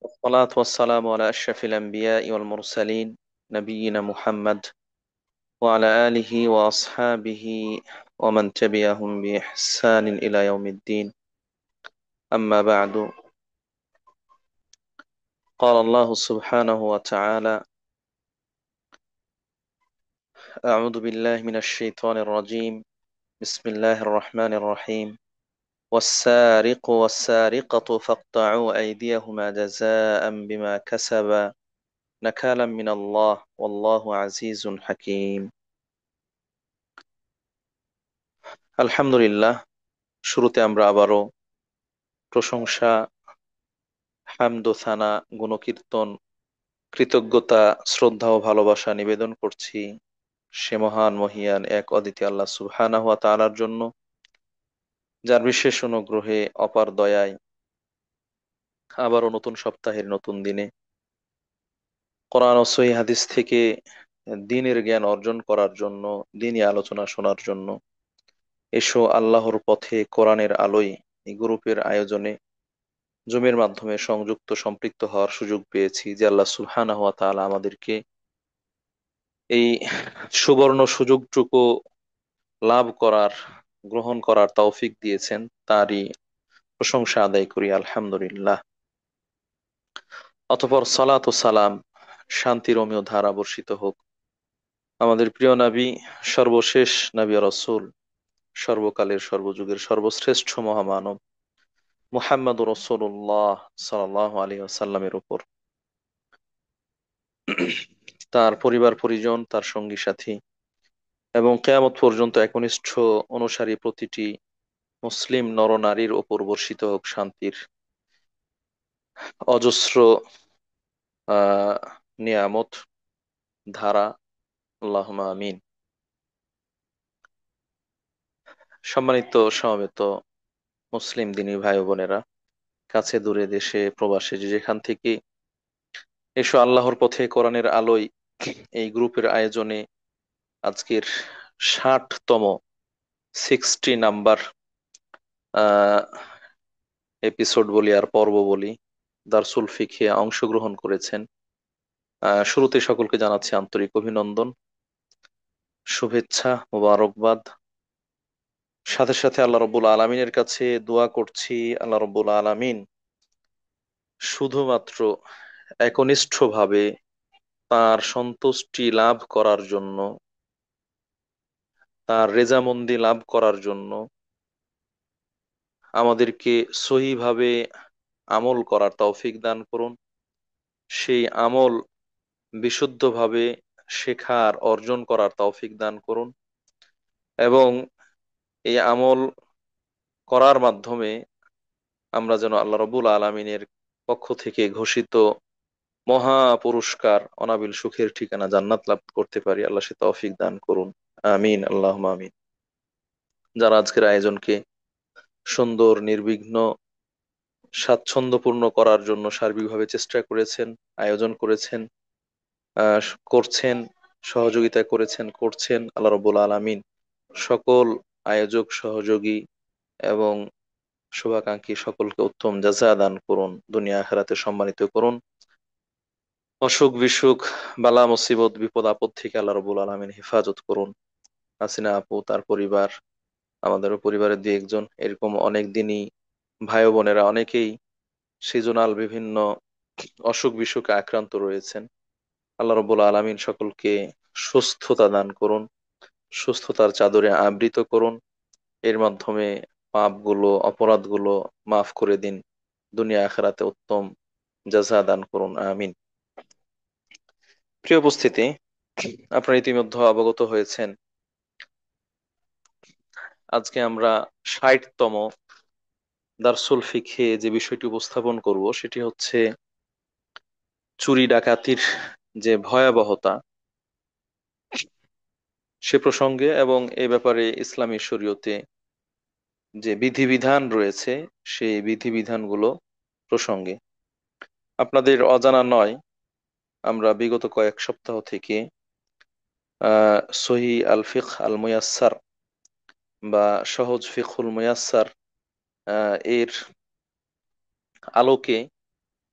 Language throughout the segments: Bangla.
والصلاة والسلام على أشرف الأنبياء والمرسلين نبينا محمد وعلى آله وأصحابه ومن تبعهم بإحسان إلى يوم الدين. أما بعد، قال الله سبحانه وتعالى: أعوذ بالله من الشيطان الرجيم. بسم الله الرحمن الرحيم. والسارق والسارقة فاقطعوا أيديهما جزاء بما كسبا نكالا من الله والله عزيز حكيم। আলহামদুলিল্লাহ। শুরুতে আমরা আবারও প্রশংসা, হামদ ও সানা, গুণকীর্তন, কৃতজ্ঞতা, শ্রদ্ধা ও ভালোবাসা নিবেদন করছি সে মহান মহিয়ান এক অদ্বিতীয় আল্লাহ সুবহানাহু ওয়া তাআলার জন্য, যার বিশেষ অনুগ্রহে অপার দয়ায় আবারও নতুন সপ্তাহের নতুন দিনে কোরআন ও সহিহ হাদিস থেকে দ্বীনের জ্ঞান অর্জন করার জন্য, দ্বীনি আলোচনা শোনার জন্য এসো আল্লাহর পথে কোরআনের আলোয় এই গ্রুপের আয়োজনে জুমের মাধ্যমে সংযুক্ত সম্পৃক্ত হওয়ার সুযোগ পেয়েছি। যে আল্লাহ সুবহানাহু ওয়া তাআলা আমাদেরকে এই সুবর্ণ সুযোগটুকু লাভ করার, গ্রহণ করার তৌফিক দিয়েছেন, তারই প্রশংসা আদায় করি আলহামদুলিল্লাহ। অতঃপর সালাত ও সালাম, শান্তির অমীয় ধারা বর্ষিত হোক আমাদের প্রিয় নবী, সর্বশেষ নবী ও রাসূল, সর্বকালের সর্বযুগের সর্বশ্রেষ্ঠ মহামানব মুহাম্মদুর রাসূলুল্লাহ সাল্লাল্লাহু আলাইহি ওয়াসাল্লামের উপর, তার পরিবার পরিজন, তার সঙ্গী সাথী এবং কিয়ামত পর্যন্ত একনিষ্ঠ অনুসারী প্রতিটি মুসলিম নরনারীর ওপর বর্ষিত হোক শান্তির অজস্র আহ নিয়ামত ধারা। আল্লাহুম্মা আমিন। সম্মানিত সমবেত মুসলিম দিনী ভাই ও বোনেরা, কাছে দূরে দেশে প্রবাসে যে যেখান থেকে এসো আল্লাহর পথে কোরআনের আলোয় এই গ্রুপের আয়োজনে আজকের 60তম 60 নাম্বার আহ এপিসোড বলি আর পর্ব বলি, দারসুল ফিকহে অংশগ্রহণ করেছেন। শুরুতে সকলকে জানাচ্ছি আন্তরিক অভিনন্দন, শুভেচ্ছা, মোবারকবাদ। সাথে সাথে আল্লাহ রব্বুল আলমিনের কাছে দোয়া করছি, আল্লাহ রব্বুল আলমিন শুধুমাত্র একনিষ্ঠভাবে তার সন্তুষ্টি লাভ করার জন্য, তার রেজামন্দি লাভ করার জন্য আমাদেরকে সহিভাবে আমল করার তৌফিক দান করুন। সেই আমল বিশুদ্ধভাবে শেখার, অর্জন করার তৌফিক দান করুন এবং এই আমল করার মাধ্যমে আমরা যেন আল্লাহ রব্বুল আলমিনের পক্ষ থেকে ঘোষিত মহা পুরস্কার, অনাবিল সুখের ঠিকানা জান্নাত লাভ করতে পারি। আল্লাহ সে তৌফিক দান করুন, আমিন আল্লাহুম্মা আমিন। যারা আজকের আয়োজনকে সুন্দর, নির্বিঘ্ন, স্বাচ্ছন্দ্যপূর্ণ করার জন্য সার্বিকভাবে চেষ্টা করেছেন, আয়োজন করেছেন, করছেন, সহযোগিতা করেছেন, করছেন, আল্লাহ রব্বুল আলামিন সকল আয়োজক, সহযোগী এবং শুভাকাঙ্ক্ষী সকলকে উত্তম জাযা দান করুন, দুনিয়া আখিরাতে সম্মানিত করুন। অসুখ বিসুখ, বালা মুসিবত, বিপদ আপদ থেকে আল্লাহ রব্বুল আলামিন হেফাজত করুন। হাসিনা আপু, তার পরিবার, আমাদেরও পরিবারের দুই একজন এরকম অনেক দিনই ভাই ও বোনেরা অনেকেই সিজনাল বিভিন্ন অসুখ বিসুখে আক্রান্ত রয়েছেন। আল্লাহ রব্বুল আলামিন সকলকে সুস্থতা দান করুন, সুস্থতার চাদরে আবৃত করুন। এর মাধ্যমে পাপগুলো, অপরাধগুলো মাফ করে দিন, দুনিয়া আখিরাতে উত্তম জাযা দান করুন, আমিন। প্রিয় উপস্থিতি, আপনারা ইতিমধ্যে অবগত হয়েছেন আজকে আমরা 60তম দারসুল ফিকহে যে বিষয়টি উপস্থাপন করব সেটি হচ্ছে চুরি ডাকাতির যে ভয়াবহতা সে প্রসঙ্গে এবং এ ব্যাপারে ইসলামী শরীয়তে যে বিধিবিধান রয়েছে সেই বিধিবিধানগুলো প্রসঙ্গে। আপনাদের অজানা নয়, আমরা বিগত কয়েক সপ্তাহ থেকে সহি আল ফিকহ আল মুয়াসসার বা সহজ ফিকহুল মুয়াসসার এর আলোকে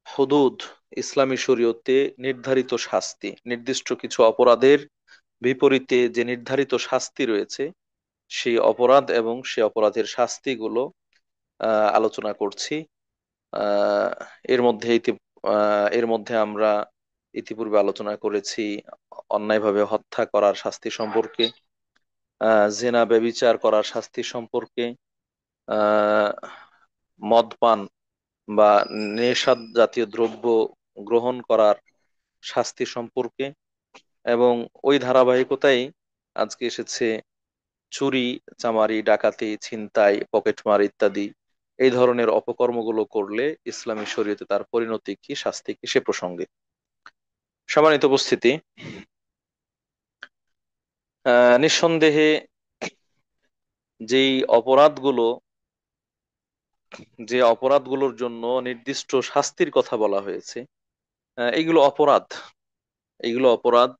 হুদুদ ইসলামী শরীয়তে নির্ধারিত শাস্তি, নির্দিষ্ট কিছু অপরাধের বিপরীতে যে নির্ধারিত শাস্তি রয়েছে, সেই অপরাধ এবং সেই অপরাধের শাস্তিগুলো আলোচনা করছি। আহ, এর মধ্যে এর মধ্যে আমরা ইতিপূর্বে আলোচনা করেছি অন্যায়ভাবে হত্যা করার শাস্তি সম্পর্কে, জেনা ব্যভিচার করার শাস্তি সম্পর্কে, আহ মদপান বা নেশা জাতীয় দ্রব্য গ্রহণ করার শাস্তি সম্পর্কে, এবং ওই ধারাবাহিকতায় আজকে এসেছে চুরি, চামারি, ডাকাতি, ছিনতাই, পকেটমার ইত্যাদি এই ধরনের অপকর্মগুলো করলে ইসলামী শরীয়তে তার পরিণতি কি, শাস্তি কি, সে প্রসঙ্গে। সম্মানিত উপস্থিতি, নিঃসন্দেহে যেই অপরাধগুলো, যে অপরাধগুলোর জন্য নির্দিষ্ট শাস্তির কথা বলা হয়েছে, এইগুলো অপরাধ, এইগুলো অপরাধ।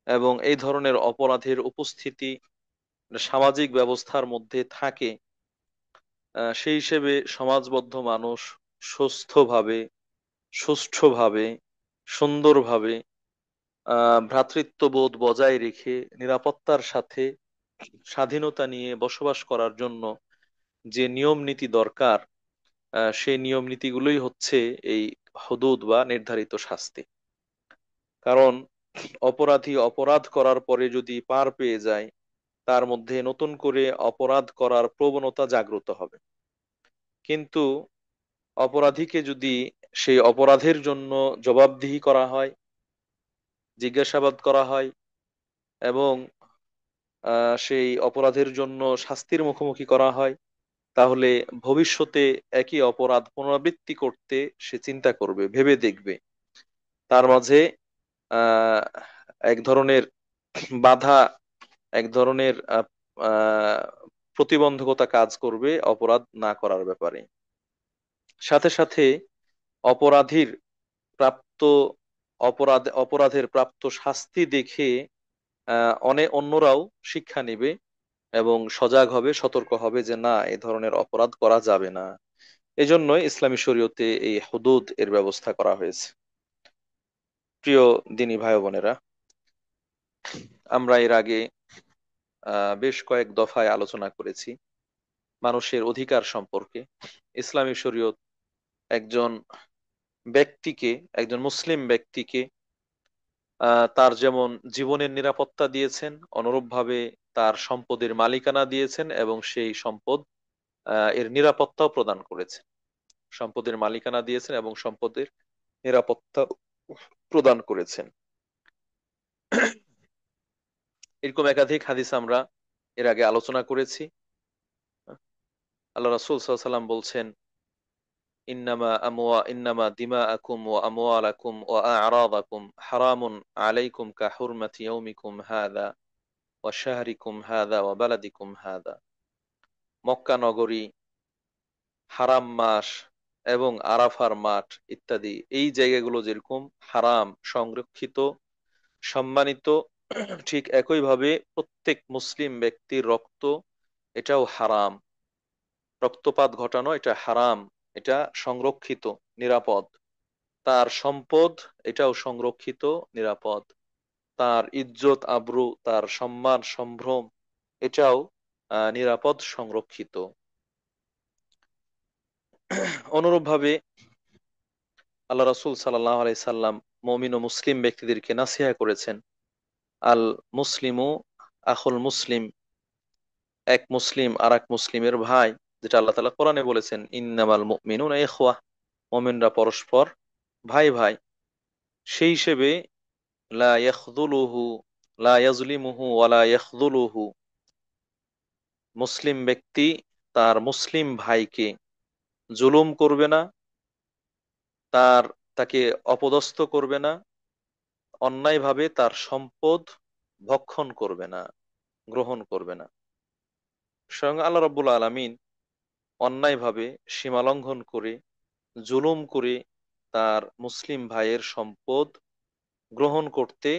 এবং এই ধরনের অপরাধের উপস্থিতি সামাজিক ব্যবস্থার মধ্যে থাকে, সেই হিসেবে সমাজবদ্ধ মানুষ সুস্থভাবে, সুষ্ঠুভাবে, সুন্দরভাবে ভ্রাতৃত্ববোধ বজায় রেখে নিরাপত্তার সাথে স্বাধীনতা নিয়ে বসবাস করার জন্য যে নিয়ম নীতি দরকার, সেই নিয়ম নীতিগুলোই হচ্ছে এই হুদুদ বা নির্ধারিত শাস্তি। কারণ অপরাধী অপরাধ করার পরে যদি পার পেয়ে যায়, তার মধ্যে নতুন করে অপরাধ করার প্রবণতা জাগ্রত হবে। কিন্তু অপরাধীকে যদি সেই অপরাধের জন্য জবাবদিহি করা হয়, জিজ্ঞাসাবাদ করা হয়, এবং সেই অপরাধের জন্য শাস্তির মুখোমুখি করা হয়, তাহলে ভবিষ্যতে একই অপরাধ পুনরাবৃত্তি করতে সে চিন্তা করবে, ভেবে দেখবে। তার মাঝে আহ এক ধরনের বাধা, এক ধরনের আহ, প্রতিবন্ধকতা কাজ করবে অপরাধ না করার ব্যাপারে। সাথে সাথে অপরাধীর প্রাপ্ত অপরাধের প্রাপ্ত শাস্তি দেখে অনেক অন্যরাও শিক্ষা নেবে এবং সজাগ হবে, সতর্ক হবে যে না, এ ধরনের অপরাধ করা যাবে না। এজন্যই ইসলামী শরীয়তে এই হুদুদ এর ব্যবস্থা করা হয়েছে। প্রিয় দিনী ভাই বোনেরা, আমরা এর আগে বেশ কয়েক দফায় আলোচনা করেছি মানুষের অধিকার সম্পর্কে। ইসলামী শরীয়ত একজন ব্যক্তিকে, একজন মুসলিম ব্যক্তিকে তার যেমন জীবনের নিরাপত্তা দিয়েছেন, অনুরূপভাবে তার সম্পদের মালিকানা দিয়েছেন এবং সেই সম্পদ এর নিরাপত্তাও প্রদান করেছেন। সম্পদের মালিকানা দিয়েছেন এবং সম্পদের নিরাপত্তা প্রদান করেছেন। এরকম একাধিক হাদিস আমরা এর আগে আলোচনা করেছি। আল্লাহ রাসূল সাল্লাল্লাহু আলাইহি ওয়াসাল্লাম বলছেন, ইন্নামা দিমাআকুম ওয়া আমওয়ালাকুম ওয়া আ'রাদাকুম হারামুন আলাইকুম কা হুরমাতি ইয়াউমিকুম হাযা ওয়া শাহরিকুম হাযা ওয়া বালাদিকুম হাযা। মক্কা নগরী, হারাম মাস এবং আরাফার মাঠ ইত্যাদি এই জায়গাগুলো যেরকম হারাম, সংরক্ষিত, সম্মানিত, ঠিক একইভাবে প্রত্যেক মুসলিম ব্যক্তির রক্ত, এটাও হারাম। রক্তপাত ঘটানো এটা হারাম, এটা সংরক্ষিত, নিরাপদ। তার সম্পদ, এটাও সংরক্ষিত, নিরাপদ। তার ইজ্জত আবরু, তার সম্মান সম্ভ্রম, এটাও নিরাপদ, সংরক্ষিত। অনুরূপভাবে আল্লাহ রাসূল সাল্লাল্লাহু আলাইহি সাল্লাম মুমিন ও মুসলিম ব্যক্তিদেরকে নাসিহা করেছেন, আল মুসলিমু আখুল মুসলিম, এক মুসলিম আর এক মুসলিমের ভাই। যেটা আল্লাহ তাআলা কোরআনে বলেছেন, ইন্নামাল মুমিনুনা ইখওয়া, মুমিনরা পরস্পর ভাই ভাই। সেই হিসেবে লা ইয়াখযুলুহু লা ইয়াজলিমুহু ওয়া লা ইয়াখযুলুহু, মুসলিম ব্যক্তি তার মুসলিম ভাইকে জুলুম করবে না, তাকে অপদস্থ করবে না, অন্যায়ভাবে তার সম্পদ ভক্ষণ করবে না, গ্রহণ করবে না। স্বয়ং আল্লাহ রাব্বুল আলামিন অন্যায়ভাবে সীমালঙ্ঘন করে, জুলুম করে তার মুসলিম ভাইয়ের সম্পদ গ্রহণ করতে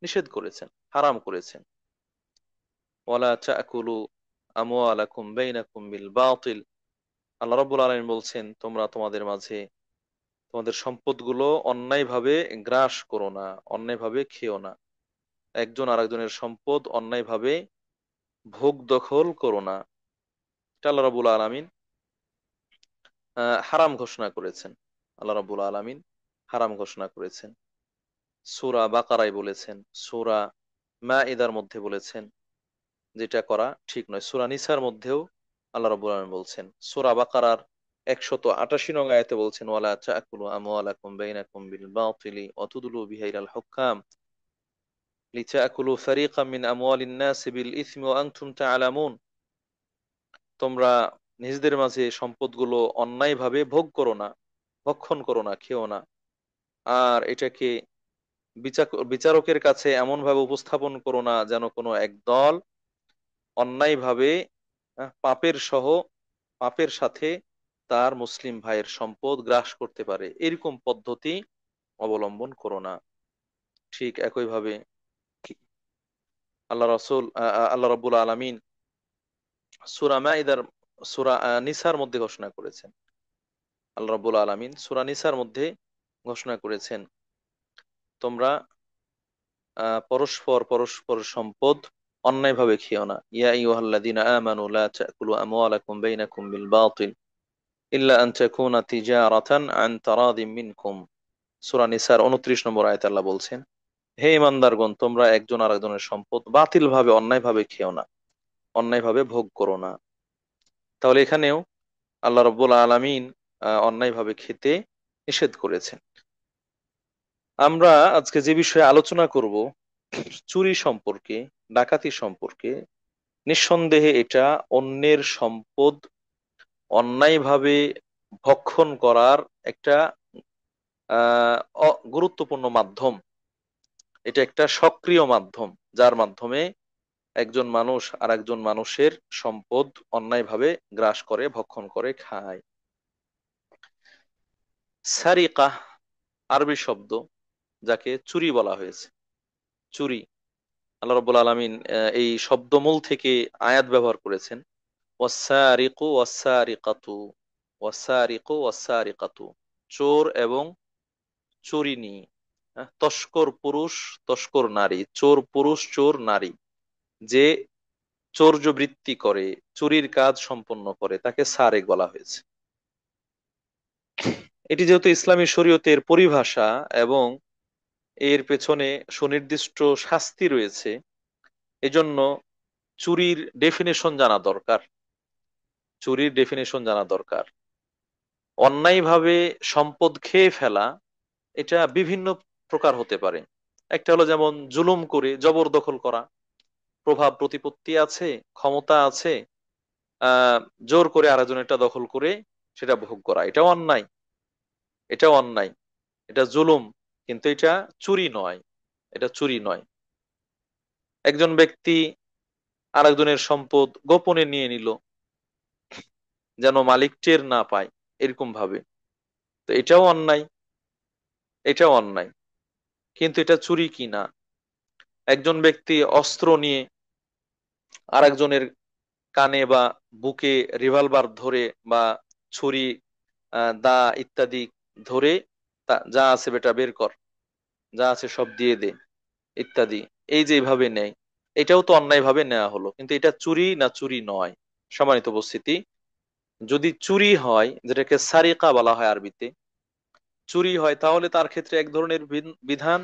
নিষেধ করেছেন, হারাম করেছেন। ওয়ালা তাকুলু আমওয়ালাকুম বাইনাকুম বিল বাতিল, আল্লাহ রাব্বুল আলামিন বলছেন, তোমরা তোমাদের মাঝে তোমাদের সম্পদগুলো অন্যায়ভাবে গ্রাস করো না, অন্যায়ভাবে খেও না। একজন আরেকজনের সম্পদ অন্যায়ভাবে ভোগ দখল করো না। এটা আল্লাহ রাব্বুল আলামিন হারাম ঘোষণা করেছেন। আল্লাহ রাব্বুল আলামিন হারাম ঘোষণা করেছেন। সূরা বাকারায় বলেছেন, সূরা মাইদার মধ্যে বলেছেন যেটা করা ঠিক নয়। সূরা নিসার মধ্যেও আল্লাহ রাব্বুল আলামিন বলছেন। সূরা বাকারার 188 নং আয়াতে বলছেন, ওয়ালা তাকুলু আমওয়ালাকুম বাইনাকুম বিল বাতিলি ওয়া তুদলু বিহা ইলাল হুক্কাম লিতাকুলু ফারীকাম মিন আমওয়ালিন নাস বিল ইসমি ওয়া আনতুম তা'লামুন। তোমরা নিজেদের মাঝে সম্পদগুলো অন্যায়ভাবে ভোগ করো না, ভক্ষণ করো না, খেও না। আর এটাকে বিচারকের কাছে এমন ভাবে উপস্থাপন করো না যেন কোনো এক দল অন্যায়ভাবে পাপের সাথে তার মুসলিম ভাইয়ের সম্পদ গ্রাস করতে পারে, এরকম পদ্ধতি অবলম্বন করো না। ঠিক একইভাবে আল্লাহ রাব্বুল আলামিন সূরা মাইদার সূরা নিসার মধ্যে ঘোষণা করেছেন। আল্লাহ রাব্বুল আলামিন সূরা নিসার মধ্যে ঘোষণা করেছেন, তোমরা পরস্পর সম্পদ অন্যায়ভাবে খেও না। ইয়া আইয়ুহাল্লাযীনা আমানু লা তাকুলু আমওয়ালাকুম বাইনাকুম বিল বাতিল ইল্লা আন তাকুনা তিজারাতান আন তারাদিম মিনকুম। সূরা নিসার 29 নম্বর আয়াতে আল্লাহ বলছেন, হে ইমানদারগণ, তোমরা একজন আরেকজনের সম্পদ বাতিলভাবে অন্যায়ভাবে খেও না, অন্যায়ভাবে ভোগ করো না। তাহলে এখানেও আল্লাহ রাব্বুল আলামিন অন্যায়ভাবে খেতে নিষেধ করেছেন। আমরা আজকে যে বিষয়ে আলোচনা করব, চুরি সম্পর্কে, ডাকাতি সম্পর্কে। নিঃসন্দেহে এটা অন্যের সম্পদ অন্যায়ভাবে ভক্ষণ করার একটা গুরুত্বপূর্ণ মাধ্যম। এটা একটা সক্রিয় মাধ্যম, যার মাধ্যমে একজন মানুষ আর একজন মানুষের সম্পদ অন্যায়ভাবে গ্রাস করে, ভক্ষণ করে, খায়। সারিকা আরবি শব্দ, যাকে চুরি বলা হয়েছে। চুরি, আল্লাহ রাব্বুল আলামিন এই শব্দমূল থেকে আয়াত ব্যবহার করেছেন, ওয়াসারিকু ওয়াসারিকাতু, ওয়াসারিকু ওয়াসারিকাতু, চোর এবং চোরিনী। তস্কর পুরুষ, তস্কর নারী, চোর পুরুষ, চোর নারী, যে চৌর্য বৃত্তি করে, চুরির কাজ সম্পন্ন করে, তাকে সারেক বলা হয়েছে। এটি যেহেতু ইসলামী শরীয়তের পরিভাষা এবং এর পেছনে সুনির্দিষ্ট শাস্তি রয়েছে, এজন্য চুরির ডেফিনেশন জানা দরকার। চুরির ডেফিনেশন জানা দরকার। অন্যায়ভাবে সম্পদ খেয়ে ফেলা, এটা বিভিন্ন প্রকার হতে পারে। একটা হলো যেমন জুলুম করে জবরদখল করা, প্রভাব প্রতিপত্তি আছে, ক্ষমতা আছে, আহ জোর করে আরেকজনেরটা দখল করে সেটা ভোগ করা, এটাও অন্যায়। এটাও অন্যায়, এটা জুলুম, কিন্তু এটা চুরি নয়। এটা চুরি নয়। একজন ব্যক্তি আরেকজনের সম্পদ গোপনে নিয়ে নিল, যেন মালিক টের না পায়, এরকম ভাবে, তো এটাও অন্যায়। এটাও অন্যায়, কিন্তু এটা চুরি কি না? একজন ব্যক্তি অস্ত্র নিয়ে আরেকজনের কানে বা বুকে রিভলভার ধরে বা ছুরি, দা ইত্যাদি ধরে, যা আছে বেটা বের কর, যা আছে সব দিয়ে দে, ইত্যাদি, এই যে এইভাবে নেয়, এটাও তো অন্যায় ভাবে নেওয়া হলো, কিন্তু এটা চুরি না চুরি নয়? সম্মানিত উপস্থিতি, যদি চুরি হয়, যেটাকে সারিকা বলা হয় আরবিতে, চুরি হয়, তাহলে তার ক্ষেত্রে এক ধরনের বিধান।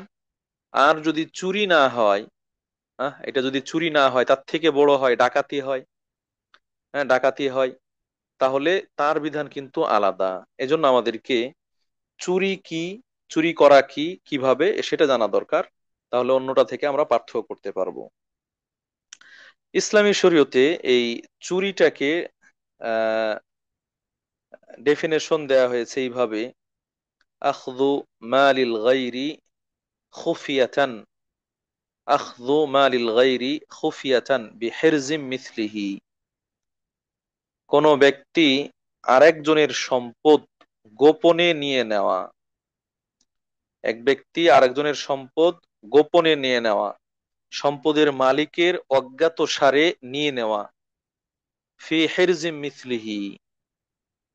আর যদি চুরি না হয়, এটা যদি চুরি না হয়, তার থেকে বড় হয়, ডাকাতি হয়, হ্যাঁ ডাকাতি হয়, তাহলে তার বিধান কিন্তু আলাদা। এজন্য আমাদেরকে চুরি কি, চুরি করা কি, কিভাবে, সেটা জানা দরকার। তাহলে অন্যটা থেকে আমরা পার্থক্য করতে পারবো। ইসলামী শরীয়তে এই চুরিটাকে আহ ডেফিনেশন দেয়া হয়েছে এইভাবে, আখযু মালিল গায়রি খুফিয়াতান, আখযু মালিল গায়রি খুফিয়াতান বিহিরজিম মিথলিহি। কোন ব্যক্তি আরেকজনের সম্পদ গোপনে নিয়ে নেওয়া, এক ব্যক্তি আরেকজনের সম্পদ গোপনে নিয়ে নেওয়া, সম্পদের মালিকের অজ্ঞাত সারে নিয়ে নেওয়া, ফি হিরজিম মিথলিহি,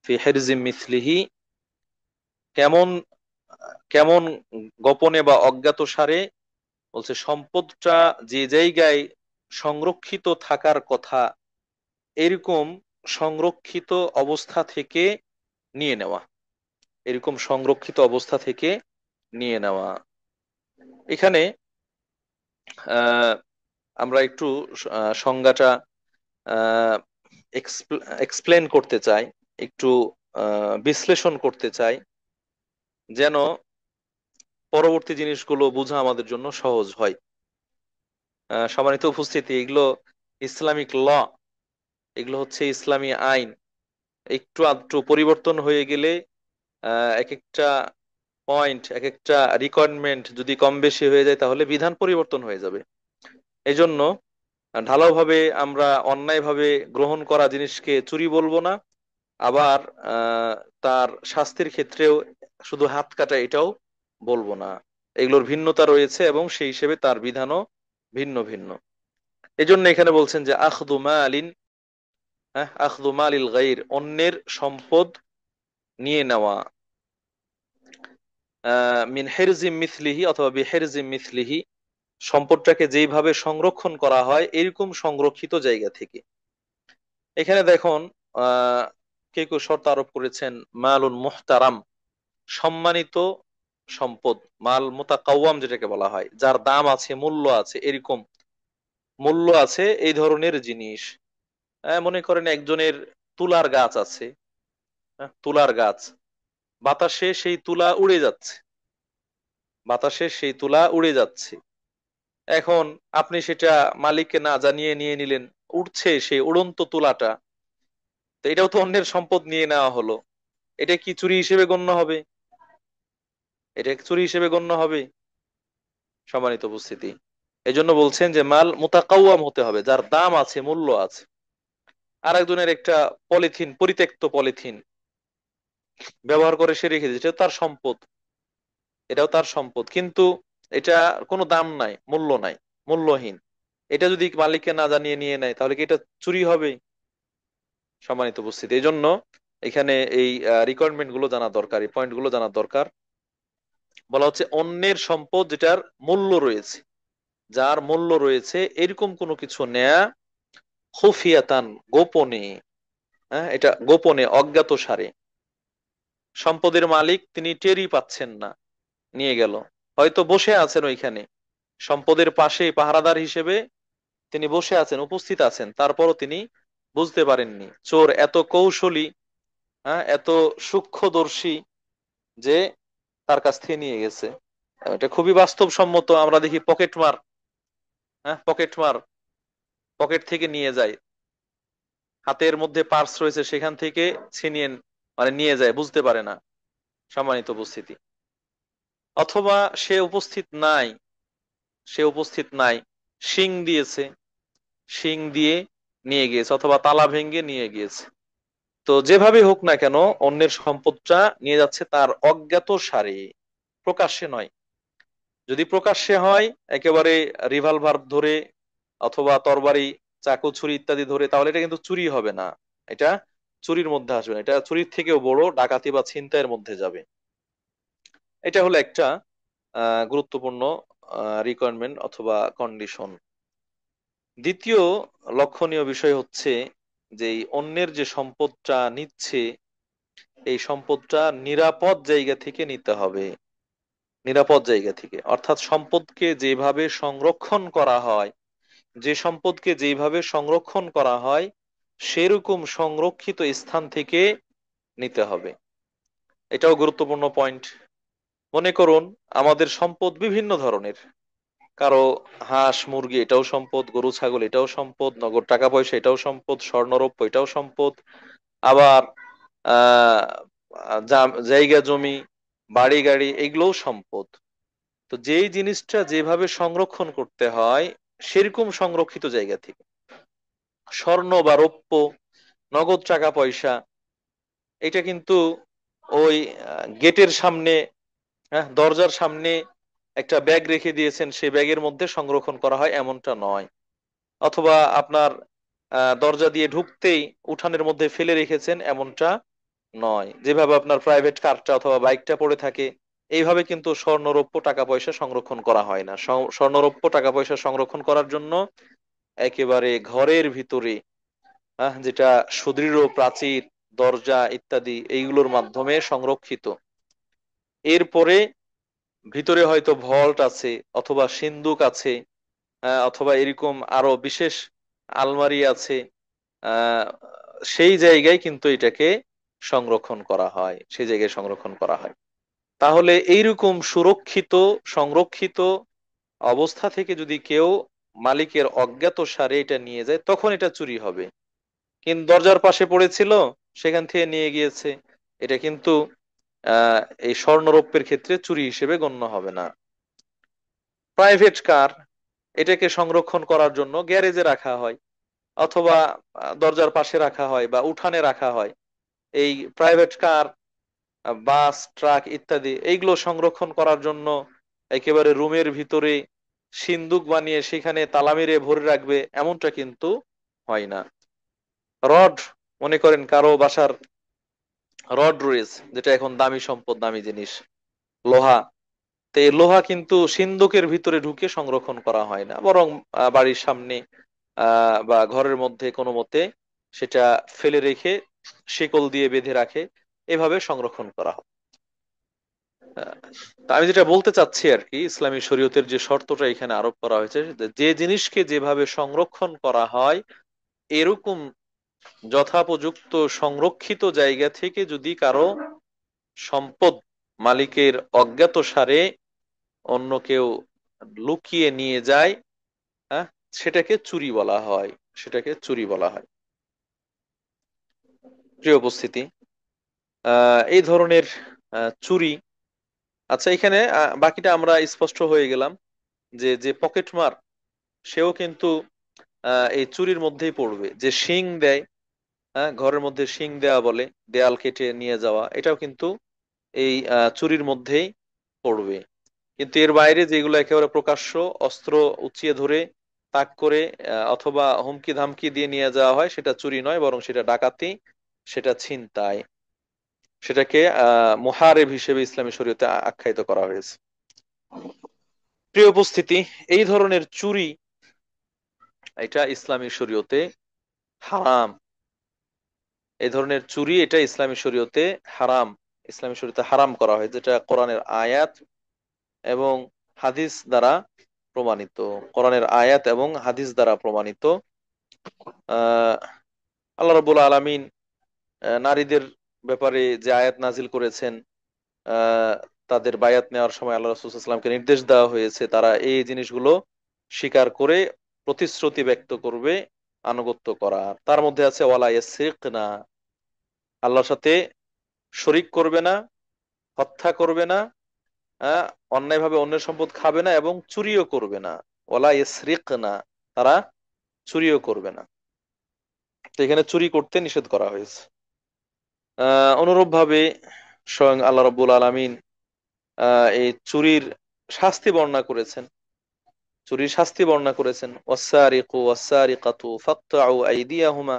ফি হিরজিম মিথলিহি, কেমন কেমন গোপনে বা অজ্ঞাত সারে, বলছে সম্পদটা যে জায়গায় সংরক্ষিত থাকার কথা এরকম সংরক্ষিত অবস্থা থেকে নিয়ে নেওয়া, এরকম সংরক্ষিত অবস্থা থেকে নিয়ে নেওয়া। এখানে আহ আমরা একটু সংজ্ঞাটা এক্সপ্লেন করতে চাই, একটু বিশ্লেষণ করতে চাই, যেন পরবর্তী জিনিসগুলো বোঝা আমাদের জন্য সহজ হয়। সম্মানিত উপস্থিতি, এগুলো ইসলামিক ল, এগুলো হচ্ছে ইসলামী আইন। একটু আধটু পরিবর্তন হয়ে গেলে এক একটা পয়েন্ট, এক একটা রিকোয়ারমেন্ট যদি কম বেশি হয়ে যায় তাহলে বিধান পরিবর্তন হয়ে যাবে। এই জন্য ঢালাওভাবে আমরা অন্যায়ভাবে গ্রহণ করা জিনিসকে চুরি বলবো না, আবার আহ, তার শাস্তির ক্ষেত্রেও শুধু হাত কাটা এটাও বলবো না। এগুলোর ভিন্নতা রয়েছে এবং সেই হিসেবে তার বিধানও ভিন্ন ভিন্ন। এই জন্য এখানে বলছেন যে আখদু মালিন, হ্যাঁ, আখদু মালিল গাইর, অন্যের সম্পদ নিয়ে নেওয়া, মিন হেরজিম মিথলিহি অথবা বিহেরজিম মিথলিহি, সম্পদটাকে যেইভাবে সংরক্ষণ করা হয় এরকম সংরক্ষিত জায়গা থেকে। এখানে দেখুন আহ কেউ কেউ শর্ত আরোপ করেছেন মালুন মুহতারাম, সম্মানিত সম্পদ, মাল মুতাকাওয়াম যেটাকে বলা হয়, যার দাম আছে, মূল্য আছে, এরকম মূল্য আছে এই ধরনের জিনিস। মনে করেন একজনের তুলার গাছ আছে, তুলার গাছ, বাতাসে সেই তুলা উড়ে যাচ্ছে, বাতাসে সেই তুলা উড়ে যাচ্ছে। এখন আপনি সেটা মালিককে না জানিয়ে নিয়ে নিলেন, উড়ছে সেই উড়ন্ত তুলাটা, তো এটাও তো অন্যের সম্পদ নিয়ে নেওয়া হলো। এটা কি চুরি হিসেবে গণ্য হবে? এটা চুরি হিসেবে গণ্য হবে? সম্মানিত উপস্থিতি, এই জন্য বলছেন যে মাল মুতাকাওয়াম হতে হবে, যার দাম আছে, মূল্য আছে। আর একজনের একটা পলিথিন, পরিত্যক্ত পলিথিন ব্যবহার করে সে রেখে দিয়েছে, এটা তার সম্পদ, এটাও তার সম্পদ, কিন্তু এটা কোনো দাম নাই, মূল্য নাই, মূল্যহীন। এটা যদি মালিককে না জানিয়ে নিয়ে নেয় তাহলে কি এটা চুরি হবে? সম্মানিত উপস্থিতি, এই জন্য এখানে এই রিকোয়ারমেন্ট গুলো জানা দরকার, এই পয়েন্ট গুলো জানা দরকার। বলা হচ্ছে অন্যের সম্পদ যেটার মূল্য রয়েছে, যার মূল্য রয়েছে এরকম কোনো কিছু নেয়া, খুফিয়াতান, গোপনে, হ্যাঁ, এটা গোপনে অজ্ঞাত সারে। সম্পদের মালিক তিনি টেরই পাচ্ছেন না, নিয়ে গেল, হয়তো বসে আছেন ওইখানে সম্পদের পাশে পাহারাদার হিসেবে তিনি বসে আছেন, উপস্থিত আছেন, তারপরও তিনি বুঝতে পারেননি। চোর এত কৌশলী, হ্যাঁ, এত সূক্ষ্মদর্শী যে তার কাছ থেকে নিয়ে গেছে। এটা খুবই বাস্তবসম্মত, আমরা দেখি পকেট মার, হ্যাঁ, পকেট মার, পকেট থেকে নিয়ে যায়, হাতের মধ্যে পার্স রয়েছে সেখান থেকে ছিনিয়ে, মানে নিয়ে যায়, বুঝতে পারে না। সম্মানিত উপস্থিতি, অথবা সে উপস্থিত নাই, সে উপস্থিত নাই, শিং দিয়েছে, শিং দিয়ে নিয়ে গিয়েছে, অথবা তালা ভেঙে নিয়ে গিয়েছে। তো যেভাবে হোক না কেন অন্যের সম্পদটা নিয়ে যাচ্ছে তার অজ্ঞাত সারে, প্রকাশ্যে নয়। যদি প্রকাশ্যে হয়, একেবারে রিভলভার ধরে অথবা তরবারি, চাকু, ছুরি ইত্যাদি ধরে, তাহলে এটা কিন্তু চুরি হবে না, এটা চুরির মধ্যে আসবে না, এটা চুরির থেকেও বড় ডাকাতি বা ছিনতাইয়ের মধ্যে যাবে। এটা হলো একটা গুরুত্বপূর্ণ রিকোয়ারমেন্ট অথবা কন্ডিশন। দ্বিতীয় লক্ষণীয় বিষয় হচ্ছে যে এই অন্যের যে সম্পদটা নিচ্ছে, এই সম্পদটা নিরাপদ জায়গা থেকে নিতে হবে। নিরাপদ জায়গা থেকে, অর্থাৎ সম্পদকে যেভাবে সংরক্ষণ করা হয়, যে সম্পদকে যেভাবে সংরক্ষণ করা হয় সেরকম সংরক্ষিত স্থান থেকে নিতে হবে। এটাও গুরুত্বপূর্ণ পয়েন্ট। মনে করুন আমাদের সম্পদ বিভিন্ন ধরনের, কারো হাঁস মুরগি এটাও সম্পদ, গরু ছাগল এটাও সম্পদ, নগদ টাকা পয়সা এটাও সম্পদ, স্বর্ণরৌপ্য এটাও সম্পদ, আবার আহ জায়গা জমি, বাড়ি গাড়ি এগুলোও সম্পদ। তো যেই জিনিসটা যেভাবে সংরক্ষণ করতে হয় সেরকম সংরক্ষিত জায়গা থেকে, স্বর্ণ বা রৌপ্য, নগদ টাকা পয়সা, এটা কিন্তু ওই গেটের সামনে, হ্যাঁ, দরজার সামনে একটা ব্যাগ রেখে দিয়েছেন, সেই ব্যাগের মধ্যে সংরক্ষণ করা হয় এমনটা নয়। অথবা আপনার দরজা দিয়ে ঢুকতেই উঠানের মধ্যে ফেলে রেখেছেন, এমনটা নয়। যেভাবে আপনার প্রাইভেট কারটা অথবা বাইকটা পড়ে থাকে, এইভাবে কিন্তু স্বর্ণরৌপ্য টাকা পয়সা সংরক্ষণ করা হয় না। স্বর্ণরৌপ্য টাকা পয়সা সংরক্ষণ করার জন্য একেবারে ঘরের ভিতরে, যেটা সুদৃঢ় প্রাচীর, দরজা ইত্যাদি এইগুলোর মাধ্যমে সংরক্ষিত। এরপরে ভিতরে হয়তো ভল্ট আছে, অথবা সিন্দুক আছে, অথবা এরকম আরো বিশেষ আলমারি আছে। আহ সেই জায়গায় কিন্তু এটাকে সংরক্ষণ করা হয়, সেই জায়গায় সংরক্ষণ করা হয়। তাহলে এইরকম সুরক্ষিত, সংরক্ষিত অবস্থা থেকে যদি কেউ মালিকের অজ্ঞাতসারে এটা নিয়ে যায়, তখন এটা চুরি হবে। কিন্তু দরজার পাশে পড়েছিল, সেখান থেকে নিয়ে গিয়েছে, এটা কিন্তু আহ এই স্বর্ণরৌপ্যের ক্ষেত্রে চুরি হিসেবে গণ্য হবে না। প্রাইভেট কার, এটাকে সংরক্ষণ করার জন্য গ্যারেজে রাখা হয়, অথবা দরজার পাশে রাখা হয় বা উঠানে রাখা হয়। এই প্রাইভেট কার, বাস, ট্রাক ইত্যাদি এইগুলো সংরক্ষণ করার জন্য একেবারে রুমের ভিতরে সিন্দুক বানিয়ে সেখানে তালা মেরে ভরে রাখবে, এমনটা কিন্তু হয় না। রড, মনে করেন কারো বাসার রড রয়েছে, যেটা এখন দামি সম্পদ, দামি জিনিস, লোহা। তো এই লোহা কিন্তু সিন্দুকের ভিতরে ঢুকে সংরক্ষণ করা হয় না, বরং বাড়ির সামনে বা ঘরের মধ্যে কোনো মতে সেটা ফেলে রেখে শিকল দিয়ে বেঁধে রাখে, এভাবে সংরক্ষণ করা হয়। আহ, তা আমি যেটা বলতে চাচ্ছি আর কি, ইসলামী শরীয়তের যে শর্তটা এখানে আরোপ করা হয়েছে, যে জিনিসকে যেভাবে সংরক্ষণ করা হয়, এরকম যথোপযুক্ত সংরক্ষিত জায়গা থেকে যদি কারো সম্পদ মালিকের অজ্ঞাতসারে অন্য কেউ লুকিয়ে নিয়ে যায়, হ্যাঁ, সেটাকে চুরি বলা হয়, সেটাকে চুরি বলা হয়। প্রিয় উপস্থিতি, এই ধরনের চুরি, আচ্ছা এখানে বাকিটা আমরা স্পষ্ট হয়ে গেলাম যে যে পকেট মার, সেও কিন্তু এই চুরির মধ্যেই পড়বে। যে শিং দেয়, ঘরের মধ্যে শিং দেওয়া বলে, দেয়াল কেটে নিয়ে যাওয়া, এটাও কিন্তু এই চুরির মধ্যেই পড়বে। কিন্তু এর বাইরে যেগুলো একেবারে প্রকাশ্য, অস্ত্র উঁচিয়ে ধরে তাক করে অথবা হুমকি ধামকি দিয়ে নিয়ে যাওয়া হয়, সেটা চুরি নয়, বরং সেটা ডাকাতি, সেটা ছিনতাই। সেটাকে মুহারেব হিসেবে ইসলামী শরীয়তে আখ্যায়িত করা হয়েছে। প্রিয় উপস্থিতি, এই ধরনের চুরি, এটা ইসলামী শরীয়তে হারাম। এই ধরনের চুরি, এটা ইসলামী শরীয়তে হারাম, ইসলামী শরীয়তে হারাম করা হয়, যেটা কোরআনের আয়াত এবং হাদিস দ্বারা প্রমাণিত। কোরআনের আয়াত এবং হাদিস দ্বারা প্রমাণিত। আহ আল্লাহ রাব্বুল আলামিন নারীদের ব্যাপারে যে আয়াত নাজিল করেছেন, আহ তাদের বায়াত নেওয়ার সময় আল্লাহ রাসূল সাল্লাল্লাহু আলাইহি ওয়াসাল্লামকে নির্দেশ দেওয়া হয়েছে তারা এই জিনিসগুলো স্বীকার করে প্রতিশ্রুতি ব্যক্ত করবে আনুগত্য করা। তার মধ্যে আছে ওয়ালা ইয়াসরিকনা, আল্লাহর সাথে শরিক করবে না, হত্যা করবে না, আহ, অন্যায়ভাবে অন্যের সম্পদ খাবে না, এবং চুরিও করবে না। ওয়ালা ইয়াসরিকনা, তারা চুরিও করবে না। তো এখানে চুরি করতে নিষেধ করা হয়েছে। অনুরূপ ভাবে স্বয়ং আল্লাহ রাব্বুল আলামিন এই চুরির শাস্তি বর্ণনা করেছেন। চুরির শাস্তি বর্ণনা করেছেন, ওয়াসসারিকু ওয়াসসারিকাতু ফাকতাউ আইদিয়াহুমা,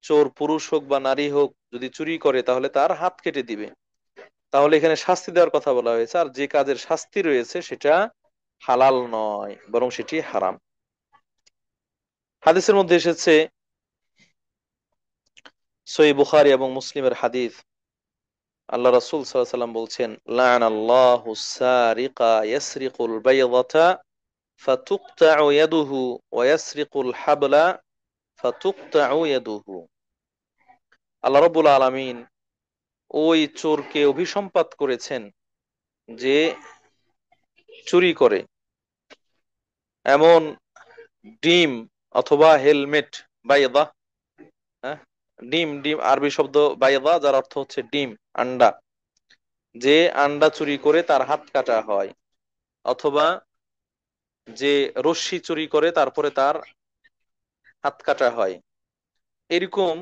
চোর পুরুষ হোক বা নারী হোক, যদি চুরি করে তাহলে তার হাত কেটে দিবে। তাহলে এখানে শাস্তি দেওয়ার কথা বলা হয়েছে, আর যে কাজের শাস্তি রয়েছে সেটা হালাল নয়, বরং সেটি হারাম। হাদিসের মধ্যে এসেছে, সহিহ বুখারী এবং মুসলিমের হাদিস, আল্লাহ রাসূল সাল্লাল্লাহু আলাইহি ওয়াসাল্লাম বলছেন, লা'নাল্লাহু সারিকা ইয়াসরিকুল বাইদাতা ফাতুকতাউ ইয়াদুহু ওয়া ইয়াসরিকুল হাবলা ফাতুকতাউ ইয়াদুহু। আল্লাহ রাব্বুল আলামিন ওই চোরকে অভিসম্পাত করেছেন যে চুরি করে। এমন ডিম অথবা হেলমেট, বাইদা, হ্যাঁ, ডিম, ডিম আরবি শব্দ বাইদা, যার অর্থ হচ্ছে ডিম, আন্ডা। যে আন্ডা চুরি করে তার হাত কাটা হয়, অথবা যে রশ্মি চুরি করে তারপরে তার হাত কাটা হয়, এরকম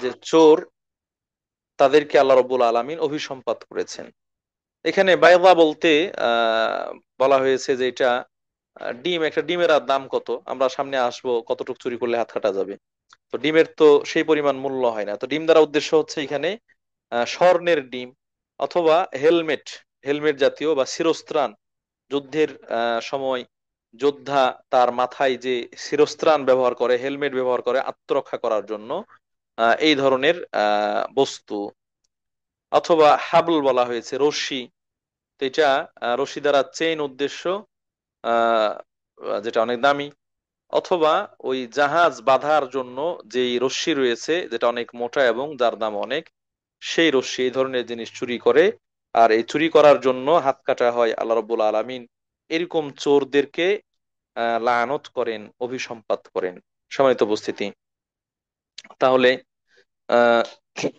যে চোর, তাদেরকে আল্লাহ রাব্বুল আলামিন অভিসম্পাত করেছেন। এখানে বাইদা বলতে বলা হয়েছে যে এটা ডিম, একটা ডিমের আর দাম কত, আমরা সামনে আসবো কতটুকু চুরি করলে হাত কাটা যাবে। তো ডিমের তো সেই পরিমাণ মূল্য হয় না। তো ডিম দ্বারা উদ্দেশ্য হচ্ছে এখানে স্বর্ণের ডিম, অথবা হেলমেট, হেলমেট জাতীয় বা শিরস্ত্রাণ। যুদ্ধের সময় যোদ্ধা তার মাথায় যে শিরস্ত্রাণ ব্যবহার করে, হেলমেট ব্যবহার করে আত্মরক্ষা করার জন্য, এই ধরনের বস্তু। অথবা হাবল বলা হয়েছে, রশ্মি। তো এটা রশ্মি দ্বারা চেইন উদ্দেশ্য, আহ যেটা অনেক দামি। অথবা ওই জাহাজ বাঁধার জন্য যেই রশ্মি রয়েছে, যেটা অনেক মোটা এবং যার দাম অনেক, সেই রশ্মি, এই ধরনের জিনিস চুরি করে। আর এই চুরি করার জন্য হাত কাটা হয় আল্লাহ রাব্বুল আলামিন এরকম চোরদেরকে লানত করেন, অভিসম্পাত করেন। সম্মানিত উপস্থিতি, তাহলে আহ